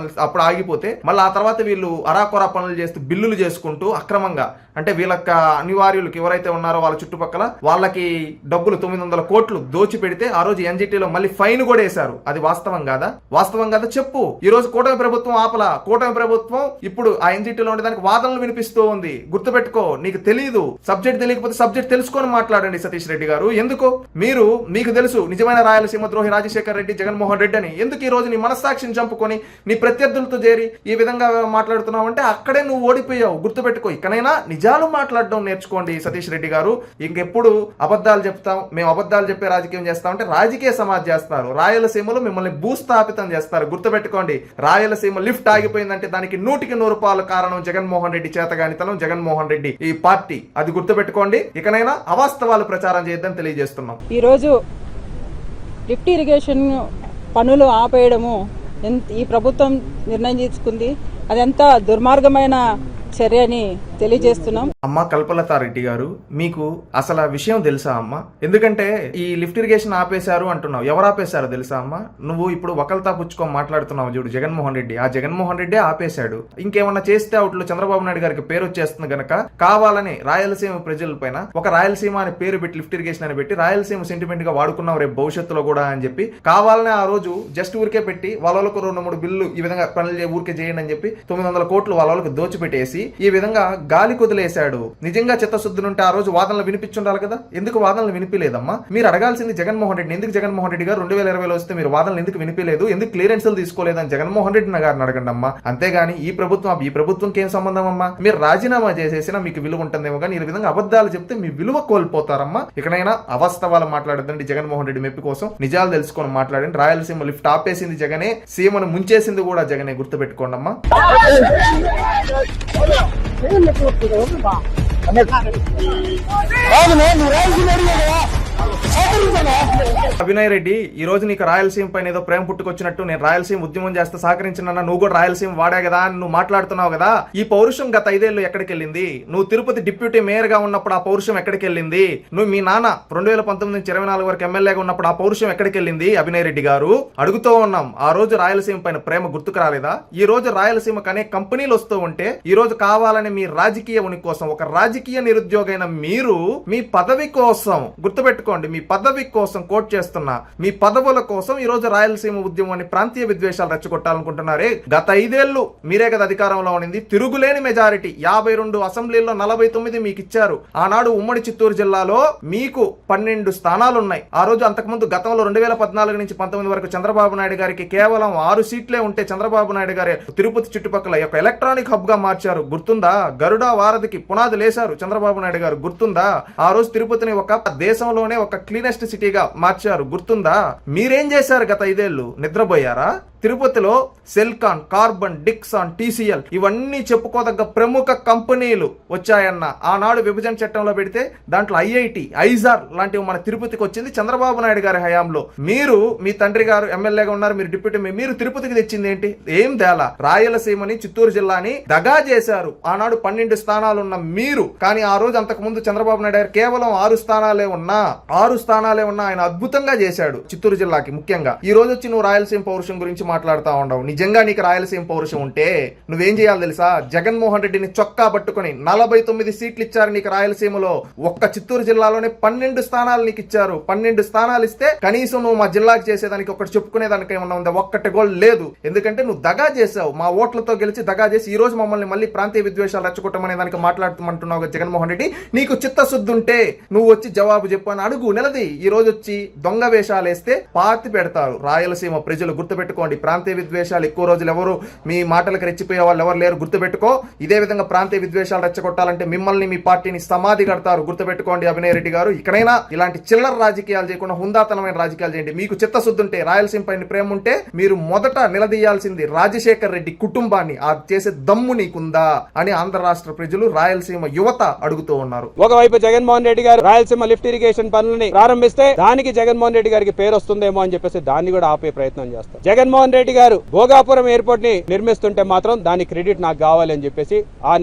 అప్పుడు ఆగిపోతే మళ్ళీ ఆ తర్వాత వీళ్ళు అరాకొరా పనులు చేస్తూ బిల్లులు చేసుకుంటూ అక్రమంగా, అంటే వీళ్ళకి అనివార్యులకు ఎవరైతే ఉన్నారో వాళ్ళ చుట్టుపక్కల వాళ్ళకి డబ్బులు 900 కోట్లు దోచి పెడితే ఆ రోజు ఎన్జిటీలో మళ్ళీ ఫైన్ కూడా వేశారు. అది వాస్తవం కాదా? చెప్పు. ఈ రోజు కూటమి ప్రభుత్వం ఆపలా. కూటమి ప్రభుత్వం ఇప్పుడు ఆ ఎన్జిటీలో ఉండేదానికి వాదనలు వినిపిస్తూ ఉంది. గుర్తుపెట్టుకో. నీకు తెలియదు. సబ్జెక్ట్ తెలియకపోతే సబ్జెక్ట్ తెలుసుకొని మాట్లాడండి సతీష్ రెడ్డి గారు. ఎందుకు మీకు తెలుసు నిజమైన రాయలసీమ ద్రోహి రాజశేఖర్ రెడ్డి, జగన్మోహన్ రెడ్డి అని. ఎందుకు ఈ రోజు నీ మనస్సాక్షిని చంపుకొని నీ ప్రత్యర్థులతో చేరి ఈ విధంగా మాట్లాడుతున్నావు అంటే అక్కడే నువ్వు ఓడిపోయావు. గుర్తుపెట్టుకో. ఇకనైనా నిజాలు మాట్లాడడం నేర్చుకోండి సతీష్ రెడ్డి గారు. ఇంకెప్పుడు అబద్ధాలు చెప్తాం, మేము అబద్ధాలు చెప్పే రాజకీయం చేస్తామంటే రాజకీయ సమాజ్ చేస్తారు. రాయలసీమలో మిమ్మల్ని భూస్థాపితం చేస్తారు. గుర్తుపెట్టుకోండి. రాయలసీమ లిఫ్ట్ ఆగిపోయిందంటే దానికి 100% కారణం జగన్మోహన్ రెడ్డి చేతగానితనం, జగన్మోహన్ రెడ్డి ఈ పార్టీ. అది గుర్తుపెట్టుకోండి. ఇకనైనా అవాస్తవాలు ప్రచారం చేయొద్దని తెలియజేస్తున్నాం.
ఈ రోజు లిఫ్ట్ ఇరిగేషన్ పనులు ఆపేయడము ఈ ప్రభుత్వం నిర్ణయం తీసుకుంది. అదంతా దుర్మార్గమైన చర్య అని తెలియజేస్తున్నాం.
అమ్మ కల్పలతారెడ్డి గారు, మీకు అసలు ఆ విషయం తెలుసా అమ్మ? ఎందుకంటే ఈ లిఫ్ట్ ఇరిగేషన్ ఆపేశారు అంటున్నావు. ఎవరు ఆపేశారో తెలుసా అమ్మ? నువ్వు ఇప్పుడు వకల్తా పుచ్చుకొని మాట్లాడుతున్నావు చూడు, జగన్మోహన్ రెడ్డి. ఆ జగన్మోహన్ రెడ్డి ఆపేశాడు. ఇంకేమన్నా చేస్తే అవుట్లో చంద్రబాబు నాయుడు గారికి పేరు వచ్చేస్తుంది గనక కావాలని రాయలసీమ ప్రజల పైన ఒక రాయలసీమ అనే పేరు పెట్టి లిఫ్ట్ ఇరిగేషన్ అని పెట్టి రాయలసీమ సెంటిమెంట్ గా వాడుకున్నాం రేపు భవిష్యత్తులో కూడా అని చెప్పి కావాలని ఆ రోజు జస్ట్ ఊరికే పెట్టి వాళ్ళకు 2-3 బిల్లు ఈ విధంగా పనులు ఊరికే చేయండి అని చెప్పి 900 కోట్లు వాళ్ళకి దోచిపెట్టేసి ఈ విధంగా గాలి కుదిలేశాడు. నిజంగా చిత్తశుద్ధులుంటే ఆ రోజు వాదనలు వినిపించుండాలి కదా. ఎందుకు వాదనలు వినిపిలేదమ్మా? మీరు అడగాల్సింది జగన్మోహన్ రెడ్డి. ఎందుకు జగన్మోహన్ రెడ్డి గారు 2020లో వస్తే మీరు వాదనలు ఎందుకు వినిపిలేదు, ఎందుకు క్లియరెన్స్లు తీసుకోలేదని జగన్మోహన్ రెడ్డి గారిని అడగండి అమ్మా. అంతేగాని ఈ ప్రభుత్వంకి ఏం సంబంధం అమ్మా? మీరు రాజీనామా చేసేసినా మీకు విలువ ఉంటుందేమో కానీ ఈ విధంగా అబద్ధాలు చెప్తే మీ విలువ కోల్పోతారమ్మా. ఇకనైనా అవాస్తవాలు మాట్లాడద్దండి. జగన్మోహన్ రెడ్డి మెప్పి కోసం నిజాలు తెలుసుకొని మాట్లాడండి. రాయలసీమ లిఫ్ట్ ఆపేసింది జగనే, సీమను ముంచేసింది కూడా జగనే, గుర్తుపెట్టుకోండి అమ్మా. అభినయ్ రెడ్డి, ఈ రోజు నీకు రాయలసీమ పైన ఏదో ప్రేమ పుట్టుకొచ్చినట్టు నేను రాయలసీమ ఉద్యమం చేస్తే సహకరించిన నువ్వు కూడా రాయలసీమ వాడా కదా అని నువ్వు మాట్లాడుతున్నావు కదా. ఈ పౌరుషం గత 5 ఏళ్ళు ఎక్కడికి వెళ్ళింది? నువ్వు తిరుపతి డిప్యూటీ మేయర్ గా ఉన్నప్పుడు ఆ పౌరుషం ఎక్కడికి వెళ్ళింది? నువ్వు మీ నాన్న 2019 నుంచి 24 వరకు ఎమ్మెల్యేగా ఉన్నప్పుడు ఆ పౌరుషం ఎక్కడికి వెళ్ళింది? అభినయ్ రెడ్డి గారు అడుగుతూ ఉన్నాం. ఆ రోజు రాయలసీమ పైన ప్రేమ గుర్తుకు రాలేదా? ఈ రోజు రాయలసీమకు అనేక కంపెనీలు వస్తూ ఉంటే ఈ రోజు కావాలని మీ రాజకీయ ఉనికి కోసం ఒక రాజకీయ నిరుద్యోగైన మీరు మీ పదవి కోసం, గుర్తుపెట్టుకోండి, మీ పదవి కోసం కోట్ చేస్తున్నా, మీ పదవుల కోసం ఈ రోజు రాయలసీమ ఉద్యమాన్ని ప్రాంతీయ విద్వేషాలు రెచ్చగొట్టాలనుకుంటున్నారే. గత 5 ఏళ్లు మీరే కదా అధికారంలో ఉండింది. తిరుగులేని మెజారిటీ 52 అసెంబ్లీల్లో 49 మీకు ఇచ్చారు. ఆనాడు ఉమ్మడి చిత్తూరు జిల్లాలో మీకు 12 స్థానాలు ఉన్నాయి. ఆ రోజు అంతకుముందు గతంలో 2014 నుంచి 19 వరకు చంద్రబాబు నాయుడు గారికి కేవలం 6 సీట్లే ఉంటే చంద్రబాబు నాయుడు గారి తిరుపతి చుట్టుపక్కల యొక్క ఎలక్ట్రానిక్ హబ్ గా మార్చారు. గుర్తుందా? గరుడ వారధికి పునాది లేశారు చంద్రబాబు నాయుడు గారు. గుర్తుందా? ఆ రోజు తిరుపతిని ఒక దేశంలోనే ఒక క్లీనెస్ట్ సిటీగా మార్చారు. గుర్తుందా? మీరేం చేశారు గత 5 ఏళ్లు? నిద్రపోయారా? తిరుపతిలో సెల్కాన్, కార్బన్, డిక్సాన్, టీసీఎల్ ఇవన్నీ చెప్పుకోదగ్గ ప్రముఖ కంపెనీలు వచ్చాయన్న. ఆనాడు విభజన చట్టంలో పెడితే దాంట్లో ఐఐటి, ఐజార్ లాంటివి మన తిరుపతికి వచ్చింది చంద్రబాబు నాయుడు గారి హయాంలో. మీరు, మీ తండ్రి గారు ఎమ్మెల్యేగా ఉన్నారు, మీరు డిప్యూటీ, మీరు తిరుపతికి తెచ్చింది ఏంటి? ఏం తేలా? రాయలసీమని, చిత్తూరు జిల్లాని దగా చేశారు. ఆనాడు 12 స్థానాలున్న మీరు. కానీ ఆ రోజు అంతకు ముందు చంద్రబాబు నాయుడు గారు కేవలం 6 స్థానాలే ఉన్నా ఆయన అద్భుతంగా చేశాడు చిత్తూరు జిల్లాకి. ముఖ్యంగా ఈ రోజు వచ్చి నువ్వు రాయలసీమ పౌరుషం గురించి మాట్లాడుతా ఉండవు. నిజంగా నీకు రాయలసీమ పౌరుషం ఉంటే నువ్వేం చేయాలి తెలుసా? జగన్మోహన్ రెడ్డిని చొక్కా పట్టుకుని 49 సీట్లు ఇచ్చారు నీకు రాయలసీమలో. ఒక్క చిత్తూరు జిల్లాలోనే 12 స్థానాలు నీకు ఇచ్చారు. 12 స్థానాలు ఇస్తే కనీసం నువ్వు మా జిల్లాకి చేసేదానికి ఒకటి చెప్పుకునేదానికి ఏమన్నా ఉందా? ఒక్కటి కూడా లేదు. ఎందుకంటే నువ్వు దగా చేసావు. మా ఓట్లతో గెలిచి దగా చేసి ఈ రోజు మమ్మల్ని మళ్ళీ ప్రాంతీయ విద్వేషాలు రెచ్చగొట్టమనే దానికి మాట్లాడుతుమంటున్నావు జగన్మోహన్ రెడ్డి. నీకు చిత్తశుద్ధి ఉంటే నువ్వు వచ్చి జవాబు చెప్పు అని అడుగు, నిలది. ఈ రోజు వచ్చి దొంగ వేషాలు వేస్తే పాతి పెడతారు రాయలసీమ ప్రజలు. గుర్తుపెట్టుకోండి, ప్రాంతీయ విద్వేషాలు ఎక్కువ రోజులు ఎవరు మీ మాటలకు రెచ్చిపోయే వాళ్ళు ఎవరు లేరు. గుర్తుపెట్టుకో. ఇదే విధంగా ప్రాంతీయ విద్వేషాలు రెచ్చగొట్టాలంటే మిమ్మల్ని, మీ పార్టీని సమాధి కడతారు. గుర్తుపెట్టుకోండి అభినయ్ రెడ్డి గారు. ఇకనైనా ఇలాంటి చిల్లర రాజకీయాలు చేయకుండా హుందాతనమైన రాజకీయాలు చేయండి. మీకు చిత్తశుద్ధి ఉంటే, రాయలసీమ పైన ప్రేమ ఉంటే మీరు మొదట నిలదీయాల్సింది రాజశేఖర్ రెడ్డి కుటుంబాన్ని. ఆ చేసే దమ్ము నీకుందా అని ఆంధ్ర రాష్ట్ర ప్రజలు, రాయలసీమ యువత అడుగుతూ ఉన్నారు.
ఒకవైపు జగన్మోహన్ రెడ్డి గారు రాయలసీమ లిఫ్ట్ ఇరిగేషన్ పనులని ప్రారంభిస్తే దానికి జగన్మోహన్ రెడ్డి గారికి పేరు వస్తుందేమో అని చెప్పేసి దాన్ని కూడా ఆపే ప్రయత్నం చేస్తారు. జగన్మోహన్ రెడ్డి గారు భోగాపురం ఎయిర్పోర్ట్ ని నిర్మిస్తుంటే మాత్రం దాని క్రెడిట్ నాకు కావాలి అని చెప్పేసి ఆ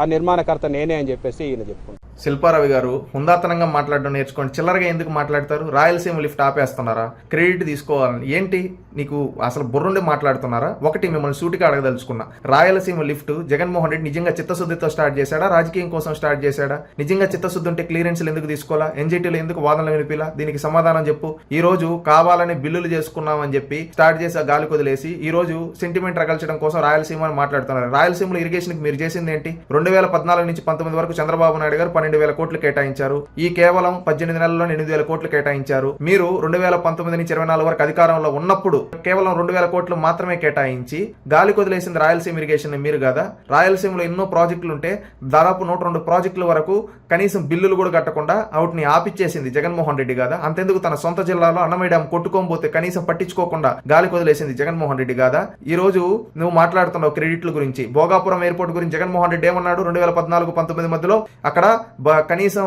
నిర్మాణకర్త నేనే అని చెప్పేసి ఈయన చెప్పుకుంటారు.
శిల్పారావి గారు, హుందాతనంగా మాట్లాడడం నేర్చుకోండి. చిల్లరగా ఎందుకు మాట్లాడతారు? రాయలసీమ లిఫ్ట్ ఆపేస్తున్నారా? క్రెడిట్ తీసుకోవాలని ఏంటి? నీకు అసలు బుర్రుండి మాట్లాడుతున్నారా? ఒకటి మిమ్మల్ని సూటిగా అడగదలుచుకున్నా. రాయలసీమ లిఫ్ట్ జగన్మోహన్ రెడ్డి నిజంగా చిత్తశుద్ధితో స్టార్ట్ చేశాడా? రాజకీయం కోసం స్టార్ట్ చేశాడా? నిజంగా చిత్తశుద్ధి ఉంటే క్లియరెన్స్లు ఎందుకు తీసుకోవాలా? ఎన్జిటీలు ఎందుకు వాదనలు వినిపిలా? దీనికి సమాధానం చెప్పు. ఈ రోజు కావాలని బిల్లులు చేసుకున్నామని చెప్పి స్టార్ట్ చేసి గాలి కొదిలేసి ఈ రోజు సెంటిమెంట్ రగల్చడం కోసం రాయలసీమ అని మాట్లాడుతున్నారు. రాయలసీమలో ఇరిగేషన్ కి మీరు చేసింది ఏంటి? 2014 నుంచి 19 వరకు చంద్రబాబు నాయుడు గారు 12,000 కోట్లు కేటాయించారు. ఈ కేవలం 18 నెలల్లో 8,000 కోట్లు కేటాయించారు. మీరు 2019 నుంచి 24 వరకు అధికారంలో ఉన్నప్పుడు కేవలం 2,000 కోట్లు మాత్రమే కేటాయించి గాలి కొదిలేసింది రాయలసీమ ఇరిగేషన్ మీరు కదా. రాయలసీమలో ఎన్నో ప్రాజెక్టులు ఉంటే దాదాపు 102 ప్రాజెక్టుల వరకు కనీసం బిల్లులు కూడా కట్టకుండా వాటిని ఆపిచ్చేసింది జగన్మోహన్ రెడ్డి కదా. అంతెందుకు తన సొంత జిల్లాలో అన్నమయ్య డ్యాం కొట్టుకోబోతే కనీసం పట్టించుకోకుండా గాలి కొదిలేసింది జగన్మోహన్ రెడ్డి కాదా? ఈ రోజు నువ్వు మాట్లాడుతున్నావు క్రెడిట్ల గురించి. భోగాపురం ఎయిర్పోర్ట్ గురించి జగన్మోహన్ రెడ్డి ఏమన్నాడు? 2014-19 మధ్యలో అక్కడ కనీసం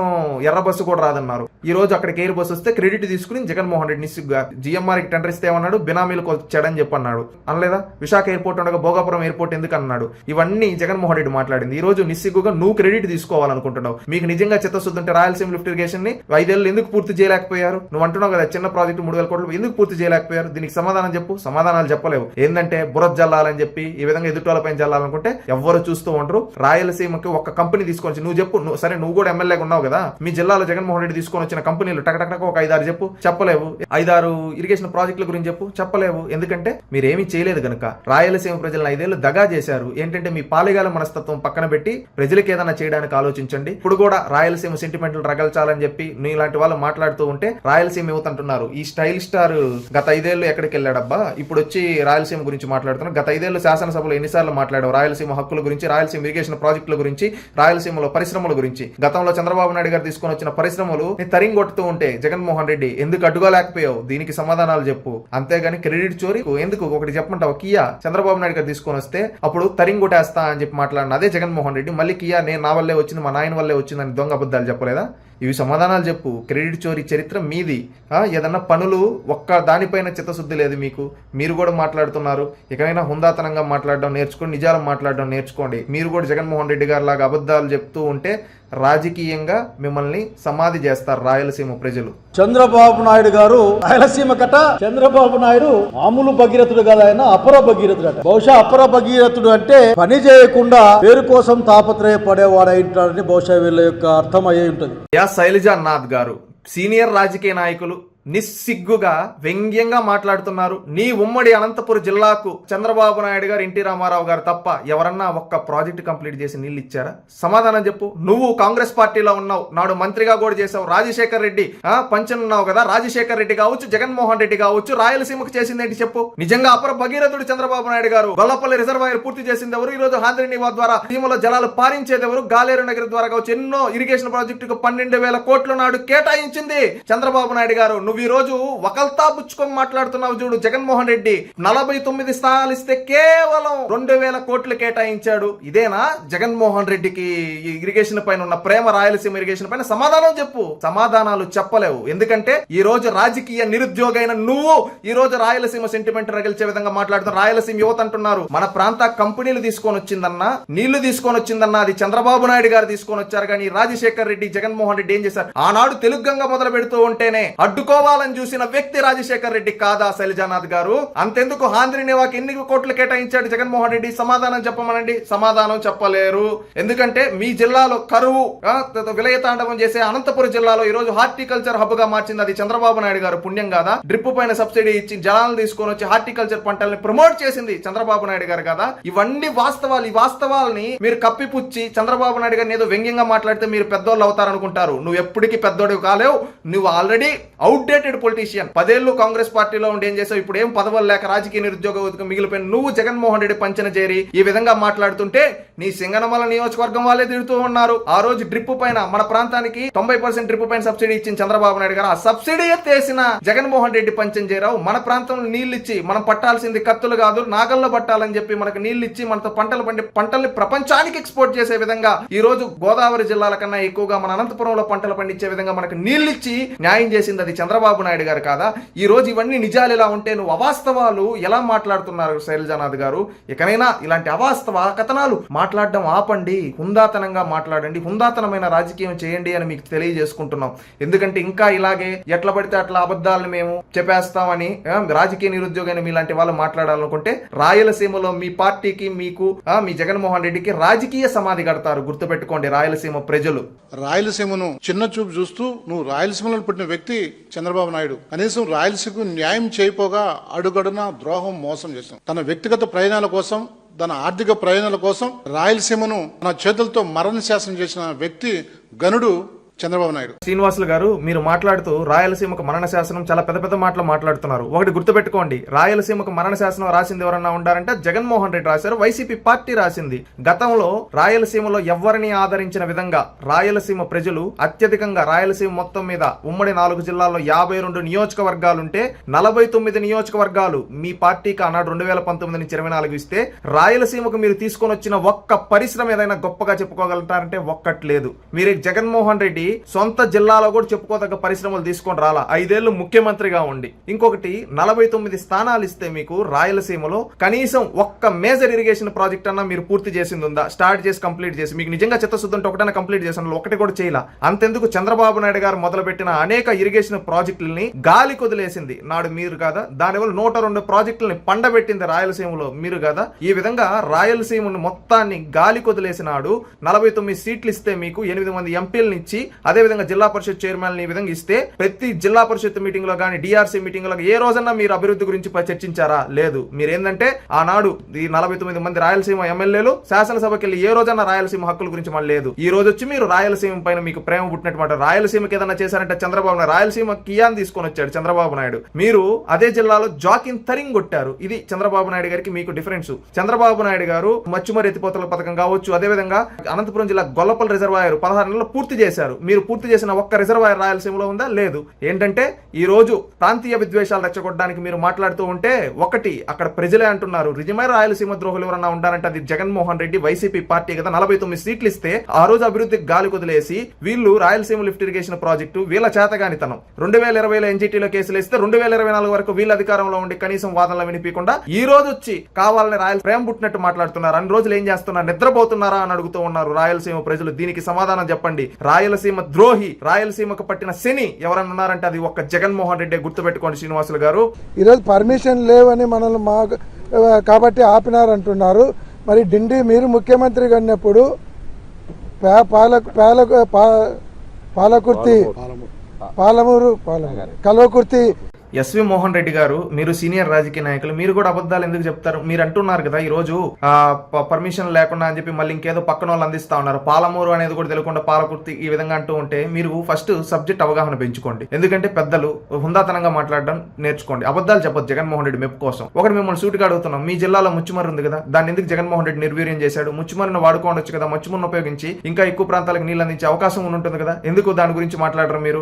ఎర్ర బస్సు కూడా రాదన్నారు. ఈ రోజు అక్కడికి ఎయిర్ బస్సు వస్తే క్రెడిట్ తీసుకుని జగన్మోహన్ రెడ్డి నిస్సిగ్గా GMR కి టెండర్ ఇస్తే ఏమన్నాడు, బినామీలకు వచ్చాడని చెప్పన్నాడు. అనలేదా? విశాఖ ఎయిర్పోర్ట్ ఉండగా భోగాపురం ఎయిర్పోర్ట్ ఎందుకు అన్నాడు? ఇవన్నీ జగన్మోహన్ రెడ్డి మాట్లాడింది. ఈ రోజు నిస్సిగ్గుగా నువ్వు క్రెడిట్ తీసుకోవాలనుకుంటున్నావు. మీకు నిజంగా చిత్తశుద్ధి ఉంటే రాయలసీమ లిఫ్ట్ ఇరిగేషన్ ని 5 ఏళ్ళు ఎందుకు పూర్తి చేయలేకపోయారు? నువ్వు అంటున్నావు కదా చిన్న ప్రాజెక్టు 3000 కోట్లు ఎందుకు పూర్తి చేయలేకపోయారు? దీనికి సమాధానం చెప్పు. సమాధానాలు చెప్పలేవు. ఏంటంటే బురద జల్లాలని చెప్పి ఈ విధంగా ఎదుటోళ్ళపై జల్లాలనుకుంటే ఎవ్వరు చూస్తూ ఉంటారు. రాయలసీమకి ఒక కంపెనీ తీసుకొని నువ్వు చెప్పు. సరే నువ్వు కూడా ఎమ్మెల్యేగా ఉన్నావు కదా, మీ జిల్లాలో జగన్మోహన్ రెడ్డి తీసుకొని వచ్చిన కంపెనీలు టకటక ఒక 5-6 చెప్పు. చెప్పలేవు. 5-6 ఇరిగేషన్ ప్రాజెక్టుల గురించి చెప్పు. చెప్పలేవు. ఎందుకంటే మీరేమీ చేయలేదు కనుక. రాయలసీమ ప్రజలను 5 ఏళ్ళు దగా చేశారు. ఏంటంటే మీ పాలిగాల మనస్తత్వం పక్కన పెట్టి ప్రజలకు ఏదైనా చేయడానికి ఆలోచించండి. ఇప్పుడు కూడా రాయలసీమ సెంటిమెంట్లు రగల్చాలని చెప్పి నీలాంటి వాళ్ళు మాట్లాడుతూ ఉంటే రాయలసీమ యువత అంటున్నారు ఈ స్టైల్ స్టార్ గత 5 ఏళ్ళు ఎక్కడికి వెళ్ళాడబ్బా, ఇప్పుడు వచ్చి రాయలసీమ గురించి మాట్లాడుతున్నారు. గత 5 ఏళ్ళు శాసనసభలో ఎన్నిసార్లు మాట్లాడావు రాయలసీమ హక్కుల గురించి, రాయలసీమ ఇరిగేషన్ ప్రాజెక్టుల గురించి, రాయలసీమలో పరిశ్రమల గురించి. గతంలో చంద్రబాబు నాయుడు గారు తీసుకొని వచ్చిన పరిశ్రమలు తరింగొట్టుతూ ఉంటే జగన్మోహన్ రెడ్డి ఎందుకు అడ్డుకోలేకపోయావు? దీనికి సమాధానాలు చెప్పు. అంతేగాని క్రెడిట్ చోరీ ఎందుకు? ఒకటి చెప్పమంటావు, కియా చంద్రబాబు నాయుడు గారు తీసుకొని వస్తే అప్పుడు తరింగొట్టేస్తా అని చెప్పి మాట్లాడిన అదే జగన్మోహన్ రెడ్డి మళ్ళీ కియా నేను నా వల్లే వచ్చింది, మా నాయన వల్లే వచ్చిందని దొంగ అబద్ధాలు చెప్పలేదా? ఇవి సమాధానాలు చెప్పు. క్రెడిట్ చోరీ చరిత్ర మీది. ఏదన్నా పనులు ఒక్క దానిపైన చిత్తశుద్ధి లేదు మీకు. మీరు కూడా మాట్లాడుతున్నారు. ఇకనైనా హుందాతనంగా మాట్లాడడం నేర్చుకోండి, నిజాలు మాట్లాడడం నేర్చుకోండి. మీరు కూడా జగన్మోహన్ రెడ్డి గారి లాగా అబద్ధాలు చెప్తూ ఉంటే రాజకీయంగా మిమ్మల్ని సమాధి చేస్తారు రాయలసీమ ప్రజలు.
చంద్రబాబు నాయుడు గారు రాయలసీమ కట చంద్రబాబు నాయుడు మామూలు భగీరథుడు కదా, ఆయన అపర భగీరథుడు అట. బహుశా అపర భగీరథుడు అంటే పని చేయకుండా పేరు కోసం తాపత్రయపడేవాడైంటాడని బహుశా వీళ్ళ యొక్క అర్థం అయ్యి ఉంటుంది.
శైలజానాథ్ గారు సీనియర్ రాజకీయ నాయకులు నిస్సిగ్గుగా వ్యంగ్యంగా మాట్లాడుతున్నారు. నీ ఉమ్మడి అనంతపురం జిల్లాకు చంద్రబాబు నాయుడు గారు, ఎన్టీ రామారావు గారు తప్ప ఎవరన్నా ఒక్క ప్రాజెక్ట్ కంప్లీట్ చేసి నీళ్ళు ఇచ్చారా? సమాధానం చెప్పు. నువ్వు కాంగ్రెస్ పార్టీలో ఉన్నావు, నాడు మంత్రిగా కూడా చేసావు. రాజశేఖర్ రెడ్డి పంచనున్నావు కదా, రాజశేఖర్ రెడ్డి కావచ్చు, జగన్మోహన్ రెడ్డి కావచ్చు, రాయలసీమకు చేసింది ఏంటి చెప్పు? నిజంగా అపర భగీరథుడు చంద్రబాబు నాయుడు గారు. గొల్లపల్లి రిజర్వాయర్ పూర్తి చేసింది ఎవరు? ఈ రోజు హాంద్రినీవా ద్వారా సీమలో జలాలు పారించేది ఎవరు? గాలేరు నగర్ ద్వారా కావచ్చు. ఎన్నో ఇరిగేషన్ ప్రాజెక్టుకు 12,000 కోట్ల నాడు కేటాయించింది చంద్రబాబు నాయుడు గారు. నువ్వు ఈ రోజు ఒకల్తా పుచ్చుకొని మాట్లాడుతున్నావు చూడు. జగన్మోహన్ రెడ్డి 49 స్థానాలు ఇస్తే కేవలం 2,000 కోట్లు కేటాయించాడు. ఇదేనా జగన్మోహన్ రెడ్డికి ఇరిగేషన్ పైన ఉన్న ప్రేమ? రాయలసీమ ఇరిగేషన్ పైన సమాధానం చెప్పు. సమాధానాలు చెప్పలేవు. ఎందుకంటే ఈ రోజు రాజకీయ నిరుద్యోగైన నువ్వు ఈ రోజు రాయలసీమ సెంటిమెంట్ రగిల్చే విధంగా మాట్లాడుతున్నారు. రాయలసీమ యువత అంటున్నారు మన ప్రాంత కంపెనీలు తీసుకొని వచ్చిందన్నా, నీళ్లు తీసుకొని వచ్చిందన్నా అది చంద్రబాబు నాయుడు గారు తీసుకొని వచ్చారు. కానీ రాజశేఖర్ రెడ్డి, జగన్మోహన్ రెడ్డి ఏం చేశారు? ఆనాడు తెలుగు గంగ మొదలు పెడుతూ ఉంటేనే అడ్డుకోవాలని చూసిన వ్యక్తి రాజశేఖర్ రెడ్డి కాదా శైలజానాథ్ గారు? అంతెందుకు హాంద్రినీవాకి ఎన్ని కోట్లు కేటాయించాడు జగన్మోహన్ రెడ్డి? సమాధానం చెప్పమనండి. సమాధానం చెప్పలేరు. ఎందుకంటే మీ జిల్లాలో కరువు విలయతాండవం చేసే అనంతపురం జిల్లాలో ఈ రోజు హార్టికల్చర్ హబ్ గా మార్చింది అది చంద్రబాబు నాయుడు గారు పుణ్యం కాదా? డ్రిప్ పైన సబ్సిడీ ఇచ్చి జలాలను తీసుకొని వచ్చి హార్టికల్చర్ పంటల్ని ప్రమోట్ చేసింది చంద్రబాబు నాయుడు గారు కదా? ఇవన్నీ వాస్తవాలు. ఈ వాస్తవాలని మీరు కప్పిపుచ్చి చంద్రబాబు నాయుడు గారిని ఏదో వ్యంగ్యంగా మాట్లాడితే మీరు పెద్దోళ్ళు అవుతారనుకుంటారు. నువ్వు ఎప్పటికీ పెద్దోడు కాలేవు. నువ్వు ఆల్రెడీ అవుట్డేటెడ్ పొలిటీషియన్. 10 ఏళ్ళు కాంగ్రెస్ పార్టీలో ఉండి ఏం చేసావు? ఇప్పుడు ఏం పదవులు లేక రాజకీయ నిరుద్యోగ మిగిలిపోయిన నువ్వు జగన్మోహన్ రెడ్డి పంచన చేరి ఈ విధంగా మాట్లాడుతుంటే నీ సింగనమల నియోజకవర్గం వాళ్ళే తిడుతూ ఉన్నారు. ఆ రోజు డ్రిప్ పైన మన ప్రాంతానికి 90% డ్రిప్ పైన సబ్సిడీ ఇచ్చిన చంద్రబాబు నాయుడు గారు ఆ సబ్సిడీ ఎత్తేసిన జగన్మోహన్ రెడ్డి పంచం చేరావు. మన ప్రాంతంలో నీళ్లు ఇచ్చి మనం పట్టాల్సింది కత్తులు కాదు నాగల్లో పట్టాలని చెప్పి మనకు నీళ్లు ఇచ్చి మనతో పంటల్ని ప్రపంచానికి ఎక్స్పోర్ట్ చేసే విధంగా ఈ రోజు గోదావరి జిల్లాల కన్నా ఎక్కువగా మన అనంతపురంలో పంటలు పండించే విధంగా మనకు నీళ్లు ఇచ్చి న్యాయం చేసింది అది చంద్రబాబు నాయుడు గారు కాదా? ఈ రోజు ఇవన్నీ నిజాలు ఇలా ఉంటే నువ్వు అవాస్తవాలు ఎలా మాట్లాడుతున్నారు శైలజానాథ్ గారు? ఇకనైనా ఇలాంటి అవాస్తవ కథనాలు మాట్లాడడం ఆపండి. హుందాతనంగా మాట్లాడండి. హుందాతనమైన రాజకీయం చేయండి అని మీకు తెలియజేసుకుంటున్నాం. ఎందుకంటే ఇంకా ఇలాగే ఎట్లా పడితే అట్లా అబద్ధాలను మేము చెప్పేస్తామని రాజకీయ నిరుద్యోగైన మీలాంటి వాళ్ళు మాట్లాడాలనుకుంటే రాయలసీమలో మీ పార్టీకి మీకు మీ జగన్మోహన్ రెడ్డికి రాజకీయ సమాధి కడతారు. గుర్తుపెట్టుకోండి రాయలసీమ ప్రజలు.
రాయలసీమను చిన్న చూపు చూస్తూ నువ్వు రాయలసీమలో పుట్టిన వ్యక్తి చంద్రబాబు నాయుడు కనీసం రాయలసీమకు న్యాయం చేయపోగా అడుగడున ద్రోహం మోసం చేశాం. తన వ్యక్తిగత ప్రయోజనాల కోసం, తన ఆర్థిక ప్రయోజనాల కోసం రాయలసీమను తన చేతులతో మరణ శాసనం చేసిన వ్యక్తి గనుడు
చంద్రబాబు నాయుడు.
శ్రీనివాసులు గారు, మీరు మాట్లాడుతూ రాయలసీమకు మరణ శాసనం చాలా పెద్ద పెద్ద మాటలు మాట్లాడుతున్నారు. ఒకటి గుర్తుపెట్టుకోండి, రాయలసీమకు మరణ శాసనం రాసింది ఎవరన్నా ఉండారంటే జగన్మోహన్ రెడ్డి రాశారు, వైసీపీ పార్టీ రాసింది. గతంలో రాయలసీమలో ఎవరిని ఆదరించిన విధంగా రాయలసీమ ప్రజలు అత్యధికంగా రాయలసీమ మొత్తం మీద ఉమ్మడి 4 జిల్లాల్లో 52 నియోజకవర్గాలుంటే 49 నియోజకవర్గాలు మీ పార్టీకి ఆనాడు 2019 నుంచి 24 ఇస్తే రాయలసీమకు మీరు తీసుకొని వచ్చిన ఒక్క పరిశ్రమ ఏదైనా గొప్పగా చెప్పుకోగలుగుతారంటే ఒక్కట్లేదు. మీరు జగన్మోహన్ రెడ్డి సొంత జిల్లాలో కూడా చెప్పుకోదగ్గ పరిశ్రమలు తీసుకొని రాలా, 5 ఏళ్లు ముఖ్యమంత్రిగా ఉండి. ఇంకొకటి 49 స్థానాలు ఇస్తే మీకు రాయలసీమలో కనీసం ఒక్క మేజర్ ఇరిగేషన్ ప్రాజెక్ట్ అన్నా మీరు పూర్తి చేసింది ఉందా? స్టార్ట్ చేసి కంప్లీట్ చేసి మీకు నిజంగా చిత్తశుద్ధి ఉంటే ఒకటైనా కంప్లీట్ చేసిన ఒకటి కూడా చేయాల. అంతెందుకు చంద్రబాబు నాయుడు గారు మొదలుపెట్టిన అనేక ఇరిగేషన్ ప్రాజెక్టులని గాలి కొదిలేసింది నాడు మీరు కాదా? దానివల్ల 102 ప్రాజెక్టులని పండబెట్టింది రాయలసీమలో మీరు కాదా? ఈ విధంగా రాయలసీమను మొత్తాన్ని గాలి కొదిలేసినాడు. 49 సీట్లు ఇస్తే మీకు 8 మంది ఎంపీలను ఇచ్చి అదే విధంగా జిల్లా పరిషత్ చైర్మన్ ఈ విధంగా ఇస్తే ప్రతి జిల్లా పరిషత్ మీటింగ్ లో కానీ డిఆర్సీ మీటింగ్ లో ఏ రోజన్నా మీరు అభివృద్ధి గురించి చర్చించారా? లేదు. మీరు ఏంటంటే ఆనాడు ఈ 49 మంది రాయలసీమ ఎమ్మెల్యేలు శాసనసభకి వెళ్ళి ఏ రోజన్నా రాయలసీమ హక్కుల గురించి మళ్ళీ లేదు. ఈ రోజు వచ్చి మీరు రాయలసీమ పైన మీకు ప్రేమ పుట్టినట్టు రాయలసీమకి ఏదన్నా చేశారంటే చంద్రబాబు నాయుడు రాయలసీమ కియాన్ తీసుకొని వచ్చాడు చంద్రబాబు నాయుడు. మీరు అదే జిల్లాలో జాకిన్ తరింగ్ కొట్టారు. ఇది చంద్రబాబు నాయుడు గారికి మీకు డిఫరెన్స్. చంద్రబాబు నాయుడు గారు మచ్చుమరి ఎత్తిపోతల పథకం కావచ్చు, అదే విధంగా అనంతపురం జిల్లా గొల్లపల్లి రిజర్వాయర్ 16 నెలలు పూర్తి చేశారు. మీరు పూర్తి చేసిన ఒక్క రిజర్వాయర్ రాయలసీమలో ఉందా? లేదు. ఏంటంటే ఈ రోజు ప్రాంతీయ విద్వేషాలు రెచ్చగొట్టడానికి మీరు మాట్లాడుతూ ఉంటే ఒకటి అక్కడ ప్రజలే అంటున్నారు నిజమైన రాయలసీమ ద్రోహులు ఎవరన్నా ఉంటారంటే అది జగన్మోహన్ రెడ్డి వైసీపీ పార్టీ కదా. 49 సీట్లు ఇస్తే ఆ రోజు అభివృద్ధికి గాలి కొదిలేసి వీళ్ళు రాయలసీమ లిఫ్ట్ ఇరిగేషన్ ప్రాజెక్టు వీళ్ళ చేతగానితనం 2020లో ఎన్జీటీలో కేసులు ఇస్తే 2024 వరకు వీళ్ళ అధికారంలో ఉండి కనీసం వాదనలు వినిపించకుండా ఈ రోజు వచ్చి కావాలని రాయల ప్రేమ పుట్టినట్టు మాట్లాడుతున్నారు. అన్ని రోజులు ఏం చేస్తున్నారు? నిద్రపోతున్నారా అని అడుగుతూ ఉన్నారు రాయలసీమ ప్రజలు. దీనికి సమాధానం చెప్పండి. రాయలసీమ ద్రోహి, రాయలసీమకు పట్టిన శని ఎవరన్నా ఉన్నారంటే అది ఒక్క జగన్మోహన్ రెడ్డి. గుర్తుపెట్టుకోండి శ్రీనివాసులు గారు.
ఈరోజు పర్మిషన్ లేవని మనల్ని కాబట్టి ఆపినారంటున్నారు. మరి డిండి మీరు ముఖ్యమంత్రిగా ఉన్నప్పుడు పాలమూరు కల్వకుర్తి
ఎస్వి మోహన్ రెడ్డి గారు, మీరు సీనియర్ రాజకీయ నాయకులు, మీరు కూడా అబద్ధాలు ఎందుకు చెప్తారు? మీరు అంటున్నారు కదా ఈ రోజు పర్మిషన్ లేకుండా అని చెప్పి మళ్ళీ ఇంకేదో పక్కన వాళ్ళు అందిస్తా ఉన్నారు. పాలమూరు అనేది కూడా తెలియకుండా పాలకుర్తి ఈ విధంగా అంటూ ఉంటే మీరు ఫస్ట్ సబ్జెక్ట్ అవగాహన పెంచుకోండి. ఎందుకంటే పెద్దలు హుందాతనంగా మాట్లాడడం నేర్చుకోండి. అబద్ధాలు చెప్పొద్దు జగన్మోహన్ రెడ్డి మెప్పు కోసం. ఒకటి మిమ్మల్ని సూటిగా అడుగుతున్నాం, మీ జిల్లాలో ముచ్చుమర్రి ఉంది కదా, దాన్ని ఎందుకు జగన్మోహన్ రెడ్డి నిర్వీర్యం చేశాడు? ముచ్చుమర్రిని వాడుకోవచ్చు కదా, ముచ్చుమర్రిని ఉపయోగించి ఇంకా ఎక్కువ ప్రాంతాలకు నీళ్ళు అందించే అవకాశం ఉంటుంది కదా, ఎందుకు దాని గురించి మాట్లాడరు మీరు?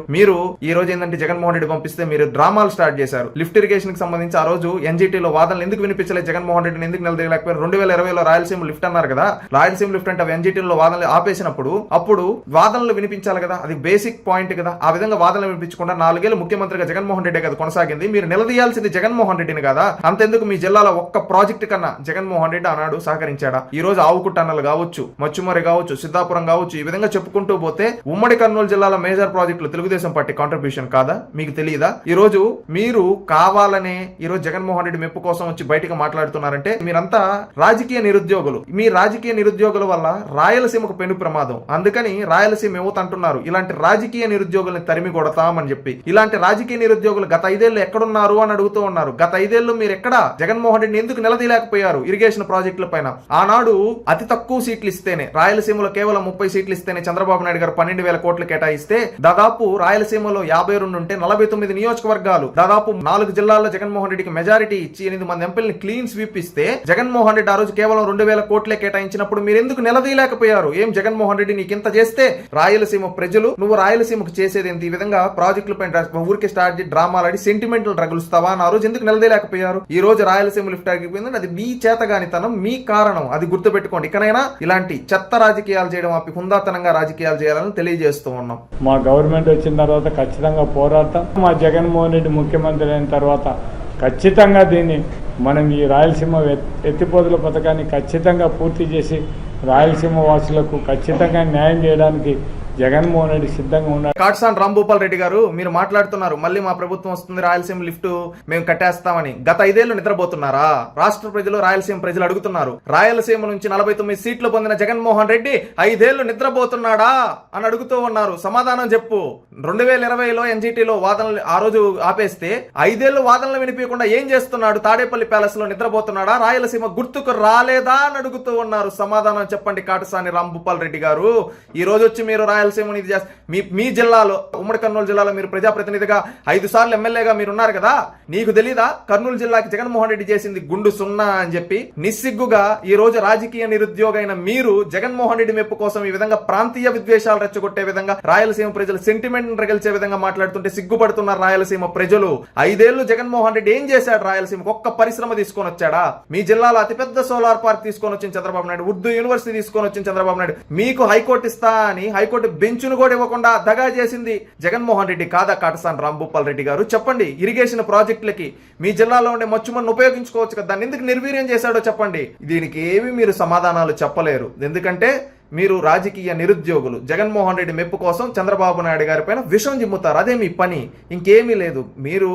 ఈ రోజు ఏంటంటే జగన్మోహన్ రెడ్డి పంపిస్తే మీరు డ్రామాలు స్టార్ట్ చేశారు. లిఫ్ట్ ఇరిగేషన్ కి సంబంధించి ఆ రోజు ఎన్జీటీలో వాదనలు ఎందుకు వినిపించలేదు? జగన్మోహన్ రెడ్డిని ఎందుకు నిలదీయలేకపోయారు? 2020లో రాయలసీమ లిఫ్ట్ అన్నారు కదా, రాయలసీమ లిఫ్ట్ అంటే ఎన్జీటీలో వాదనలు ఆపేసినప్పుడు అప్పుడు వాదనలు వినిపించాలి కదా, అది బేసిక్ పాయింట్ కదా. ఆ విధంగా వాదనలు వినిపించకుండా 4 ఏళ్ళు ముఖ్యమంత్రిగా జగన్మోహన్ రెడ్డి కదా కొనసాగింది. మీరు నిలదీయాల్సింది జగన్మోహన్ రెడ్డిని కదా. అంతెందుకు మీ జిల్లాలో ఒక్క ప్రాజెక్ట్ కన్నా జగన్మోహన్ రెడ్డి ఆనాడు సహకరించాడా? ఈ రోజు ఆవుకుట్టన్నలు కావచ్చు, మచ్చుమరి కావచ్చు, సిద్ధాపురం కావచ్చు, ఈ విధంగా చెప్పుకుంటూ పోతే ఉమ్మడి కర్నూలు జిల్లాలో మేజర్ ప్రాజెక్టులు తెలుగుదేశం పార్టీ కాంట్రిబ్యూషన్ కాదా? మీకు తెలియదా? ఈ రోజు మీరు కావాలనే ఈరోజు జగన్మోహన్ రెడ్డి మెప్పు కోసం వచ్చి బయటకు మాట్లాడుతున్నారంటే మీరంతా రాజకీయ నిరుద్యోగులు. మీ రాజకీయ నిరుద్యోగుల వల్ల రాయలసీమకు పెను ప్రమాదం. అందుకని రాయలసీమ యువత అంటున్నారు ఇలాంటి రాజకీయ నిరుద్యోగుల్ని తరిమి కొడతామని చెప్పి. ఇలాంటి రాజకీయ నిరుద్యోగులు గత 5 ఏళ్ళు ఎక్కడున్నారు అని అడుగుతూ ఉన్నారు. గత 5 ఏళ్ళు మీరు ఎక్కడ జగన్మోహన్ రెడ్డిని ఎందుకు నిలదీయలేకపోయారు ఇరిగేషన్ ప్రాజెక్టుల పైన? ఆనాడు అతి తక్కువ సీట్లు ఇస్తేనే, రాయలసీమలో కేవలం 30 సీట్లు ఇస్తేనే చంద్రబాబు నాయుడు గారు 12,000 కోట్లు కేటాయిస్తే దాదాపు రాయలసీమలో 52 ఉంటే 49 నియోజకవర్గాలు దాదాపు 4 జిల్లాల్లో జగన్మోహన్ రెడ్డికి మెజారిటీ ఇచ్చి 8 మంది ఎంపీలని క్లీన్ స్వీప్ ఇస్తే జగన్మోహన్ రెడ్డి ఆ రోజు కేవలం 2,000 కోట్లే కేటాయించినప్పుడు మీరు ఎందుకు నిలదీయలేకపోయారు? ఏం జగన్మోహన్ రెడ్డి నీకు ఇంత చేస్తే రాయలసీమ ప్రజలు నువ్వు రాయలసీమకు చేసేది ఏంటి? ఈ విధంగా ప్రాజెక్టుల పైన ఊరికి స్టార్ట్ చేసి డ్రామాలాడి సెంటిమెంటల్ రగులుస్తావా అని ఆ రోజు ఎందుకు నిలదీయలేకపోయారు? ఈ రోజు రాయలసీమ లిఫ్ట్ ఆగిపోయిందంటే అది మీ చేతగానితనం, మీ కారణం. అది గుర్తుపెట్టుకోండి. ఇకనైనా ఇలాంటి చెత్త రాజకీయాలు చేయడం ఆపి హుందాతనంగా రాజకీయాలు చేయాలని తెలియజేస్తూ ఉన్నాం.
మా గవర్నమెంట్ వచ్చిన తర్వాత ఖచ్చితంగా పోరాడతాం. మా జగన్మోహన్ రెడ్డి ముఖ్యమంత్రి అయిన తర్వాత ఖచ్చితంగా దీన్ని మనం ఈ రాయలసీమ ఎత్తిపోతల పథకాన్ని ఖచ్చితంగా పూర్తి చేసి రాయలసీమ వాసులకు ఖచ్చితంగా న్యాయం చేయడానికి జగన్మోహన్ రెడ్డి సిద్ధంగా ఉన్నారు.
కాట్సాన్ రాంభూపాల్ రెడ్డి గారు, మీరు మాట్లాడుతున్నారు మళ్ళీ మా ప్రభుత్వం వస్తుంది రాయలసీమ లిఫ్ట్ మేము కట్టేస్తామని. గత 5 ఏళ్లు నిద్రపోతున్నారా? రాష్ట్ర ప్రజలు, రాయలసీమ ప్రజలు అడుగుతున్నారు. రాయలసీమ నుంచి 49 సీట్లు పొందిన జగన్మోహన్ రెడ్డి 5 ఏళ్లు నిద్రపోతున్నాడా అని అడుగుతూ ఉన్నారు. సమాధానం చెప్పు. 2020లో ఎన్జీటీలో వాదనలు ఆ రోజు ఆపేస్తే 5 ఏళ్లు వాదనలు వినిపించకుండా ఏం చేస్తున్నాడు? తాడేపల్లి ప్యాలెస్ లో నిద్రపోతున్నాడా? రాయలసీమ గుర్తుకు రాలేదా అని అడుగుతూ ఉన్నారు. సమాధానం చెప్పండి కాటసాని రాంభూపాల్ రెడ్డి గారు. ఈ రోజు వచ్చి మీరు రాయలసీమని ఇది చేస్తారు. మీ జిల్లాలో, ఉమ్మడి కర్నూలు జిల్లాలో మీరు ప్రజాప్రతినిధిగా 5 సార్లు ఎమ్మెల్యేగా మీరు ఉన్నారు కదా, నీకు తెలీదా కర్నూలు జిల్లాకి జగన్మోహన్ రెడ్డి చేసింది గుండు సున్నా అని చెప్పి? నిస్సిగ్గుగా ఈ రోజు రాజకీయ నిరుద్యోగ అయిన మీరు జగన్మోహన్ రెడ్డి మెప్పు కోసం ఈ విధంగా ప్రాంతీయ విద్వేషాలు రెచ్చగొట్టే విధంగా, రాయలసీమ ప్రజలు సెంటిమెంట్ రగిల్చే విధంగా మాట్లాడుతుంటే సిగ్గుపడుతున్నారు రాయలసీమ ప్రజలు. 5 ఏళ్లు జగన్మోహన్ రెడ్డి ఏం చేశాడు? రాయలసీమకు ఒక్క పరిశ్రమ తీసుకొని వచ్చాడా? మీ జిల్లాలో అతిపెద్ద సోలార్ పార్క్ తీసుకొని వచ్చిన చంద్రబాబు నాయుడు, ఉర్దూ యూనివర్సిటీ తీసుకొని వచ్చిన చంద్రబాబు నాయుడు, మీకు హైకోర్టు ఇస్తా అని హైకోర్టు బెంచ్ను కూడా ఇవ్వకుండా దగా చేసింది జగన్మోహన్ రెడ్డి కాదా? కాటసాని రాంభూపాల్ రెడ్డి గారు చెప్పండి. ఇరిగేషన్ ప్రాజెక్టులకి మీ జిల్లాలో ఉండే మచ్చుమన్ను ఉపయోగించుకోవచ్చు కదా, దాన్ని ఎందుకు నిర్వీర్యం చేశాడో చెప్పండి. దీనికి ఏమి మీరు సమాధానాలు చెప్పలేరు, ఎందుకంటే మీరు రాజకీయ నిరుద్యోగులు. జగన్మోహన్ రెడ్డి మెప్పు కోసం చంద్రబాబు నాయుడు గారి పైన విషం జిమ్ముతారు, అదే మీ పని, ఇంకేమీ లేదు. మీరు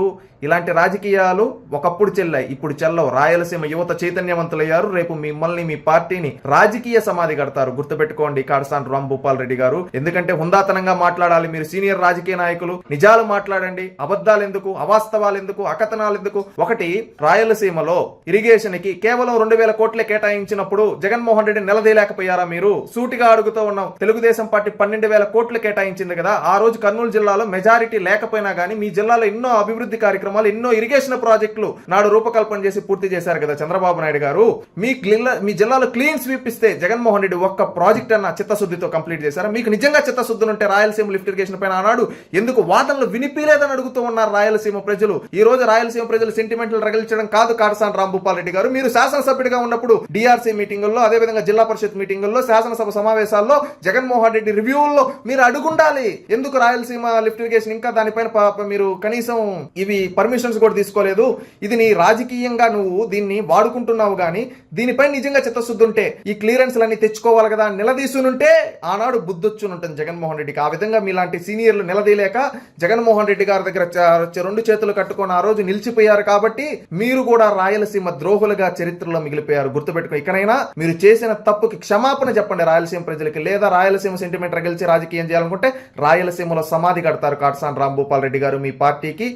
ఇలాంటి రాజకీయాలు ఒకప్పుడు చెల్లాయి, ఇప్పుడు చెల్లవు. రాయలసీమ యువత చైతన్యవంతులయ్యారు, రేపు మిమ్మల్ని, మీ పార్టీని రాజకీయ సమాధి కడతారు, గుర్తుపెట్టుకోండి కాటసాని రాంభూపాల్ రెడ్డి గారు. ఎందుకంటే హుందాతనంగా మాట్లాడాలి, మీరు సీనియర్ రాజకీయ నాయకులు, నిజాలు మాట్లాడండి. అబద్ధాలు ఎందుకు, అవాస్తవాలు ఎందుకు, అకథనాలు ఎందుకు? ఒకటి, రాయలసీమలో ఇరిగేషన్ కి కేవలం 2000 కోట్లే కేటాయించినప్పుడు జగన్మోహన్ రెడ్డి నిలదీయలేకపోయారా? మీరు సూటిగా అడుగుతూ ఉన్నాం. తెలుగుదేశం పార్టీ 12,000 కోట్లు కేటాయించింది కదా, ఆ రోజు కర్నూలు జిల్లాలో మెజారిటీ లేకపోయినా గానీ మీ జిల్లాలో ఎన్నో అభివృద్ధి కార్యక్రమాలు, ఎన్నో ఇరిగేషన్ ప్రాజెక్టులు నాడు రూపకల్పన చేసి పూర్తి చేశారు కదా చంద్రబాబు నాయుడు గారు. మీ జిల్లాలో క్లీన్ స్వీప్ ఇస్తే జగన్మోహన్ రెడ్డి ఒక్క ప్రాజెక్ట్ అన్న చిత్తశుద్ధితో కంప్లీట్ చేశారా? మీకు నిజంగా చిత్తశుద్ధి ఉంటే రాయలసీమ లిఫ్ట్ ఇరిగేషన్ పైన ఆనాడు ఎందుకు వాదనలు వినిపిలేదని అడుగుతూ ఉన్నారు రాయలసీమ ప్రజలు. ఈ రోజు రాయలసీమ ప్రజలు సెంటిమెంట్లు రగిల్చడం కాదు కాటసాని రాంభూపాల్ రెడ్డి గారు. మీరు శాసనసభ్యుడిగా ఉన్నప్పుడు డిఆర్సీ మీటింగుల్లో, అదేవిధంగా జిల్లా పరిషత్ మీటింగుల్లో, శాసనసభ సమావేశాల్లో, జగన్మోహన్ రెడ్డి రివ్యూల్లో మీరు అడుగుండాలి, ఎందుకు రాయలసీమ లిఫ్ట్ ఇరిగేషన్ ఇంకా దానిపైన మీరు కనీసం ఇవి పర్మిషన్స్ కూడా తీసుకోలేదు, ఇది నీ రాజకీయంగా నువ్వు దీన్ని వాడుకుంటున్నావు, కానీ దీనిపై నిజంగా చిత్తశుద్ధి ఉంటే ఈ క్లియరెన్స్లన్నీ తెచ్చుకోవాలి కదా నిలదీసునుంటే ఆనాడు బుద్ధొచ్చునుంటుంది జగన్మోహన్ రెడ్డికి. ఆ విధంగా మీలాంటి సీనియర్లు నిలదీయలేక జగన్మోహన్ రెడ్డి గారి దగ్గర 2 చేతులు కట్టుకొని ఆ రోజు నిలిచిపోయారు. కాబట్టి మీరు కూడా రాయలసీమ ద్రోహులుగా చరిత్రలో మిగిలిపోయారు, గుర్తుపెట్టుకో. ఇకనైనా మీరు చేసిన తప్పుకి క్షమాపణ చెప్పండి రాయలసీమ ప్రజలకి, లేదా రాయలసీమ సెంటిమెంట్ రగిల్చి రాజకీయం చేయాలనుకుంటే రాయలసీమలో సమాధి కడతారు కాటసాని రాంభూపాల్ రెడ్డి గారు మీ పార్టీకి.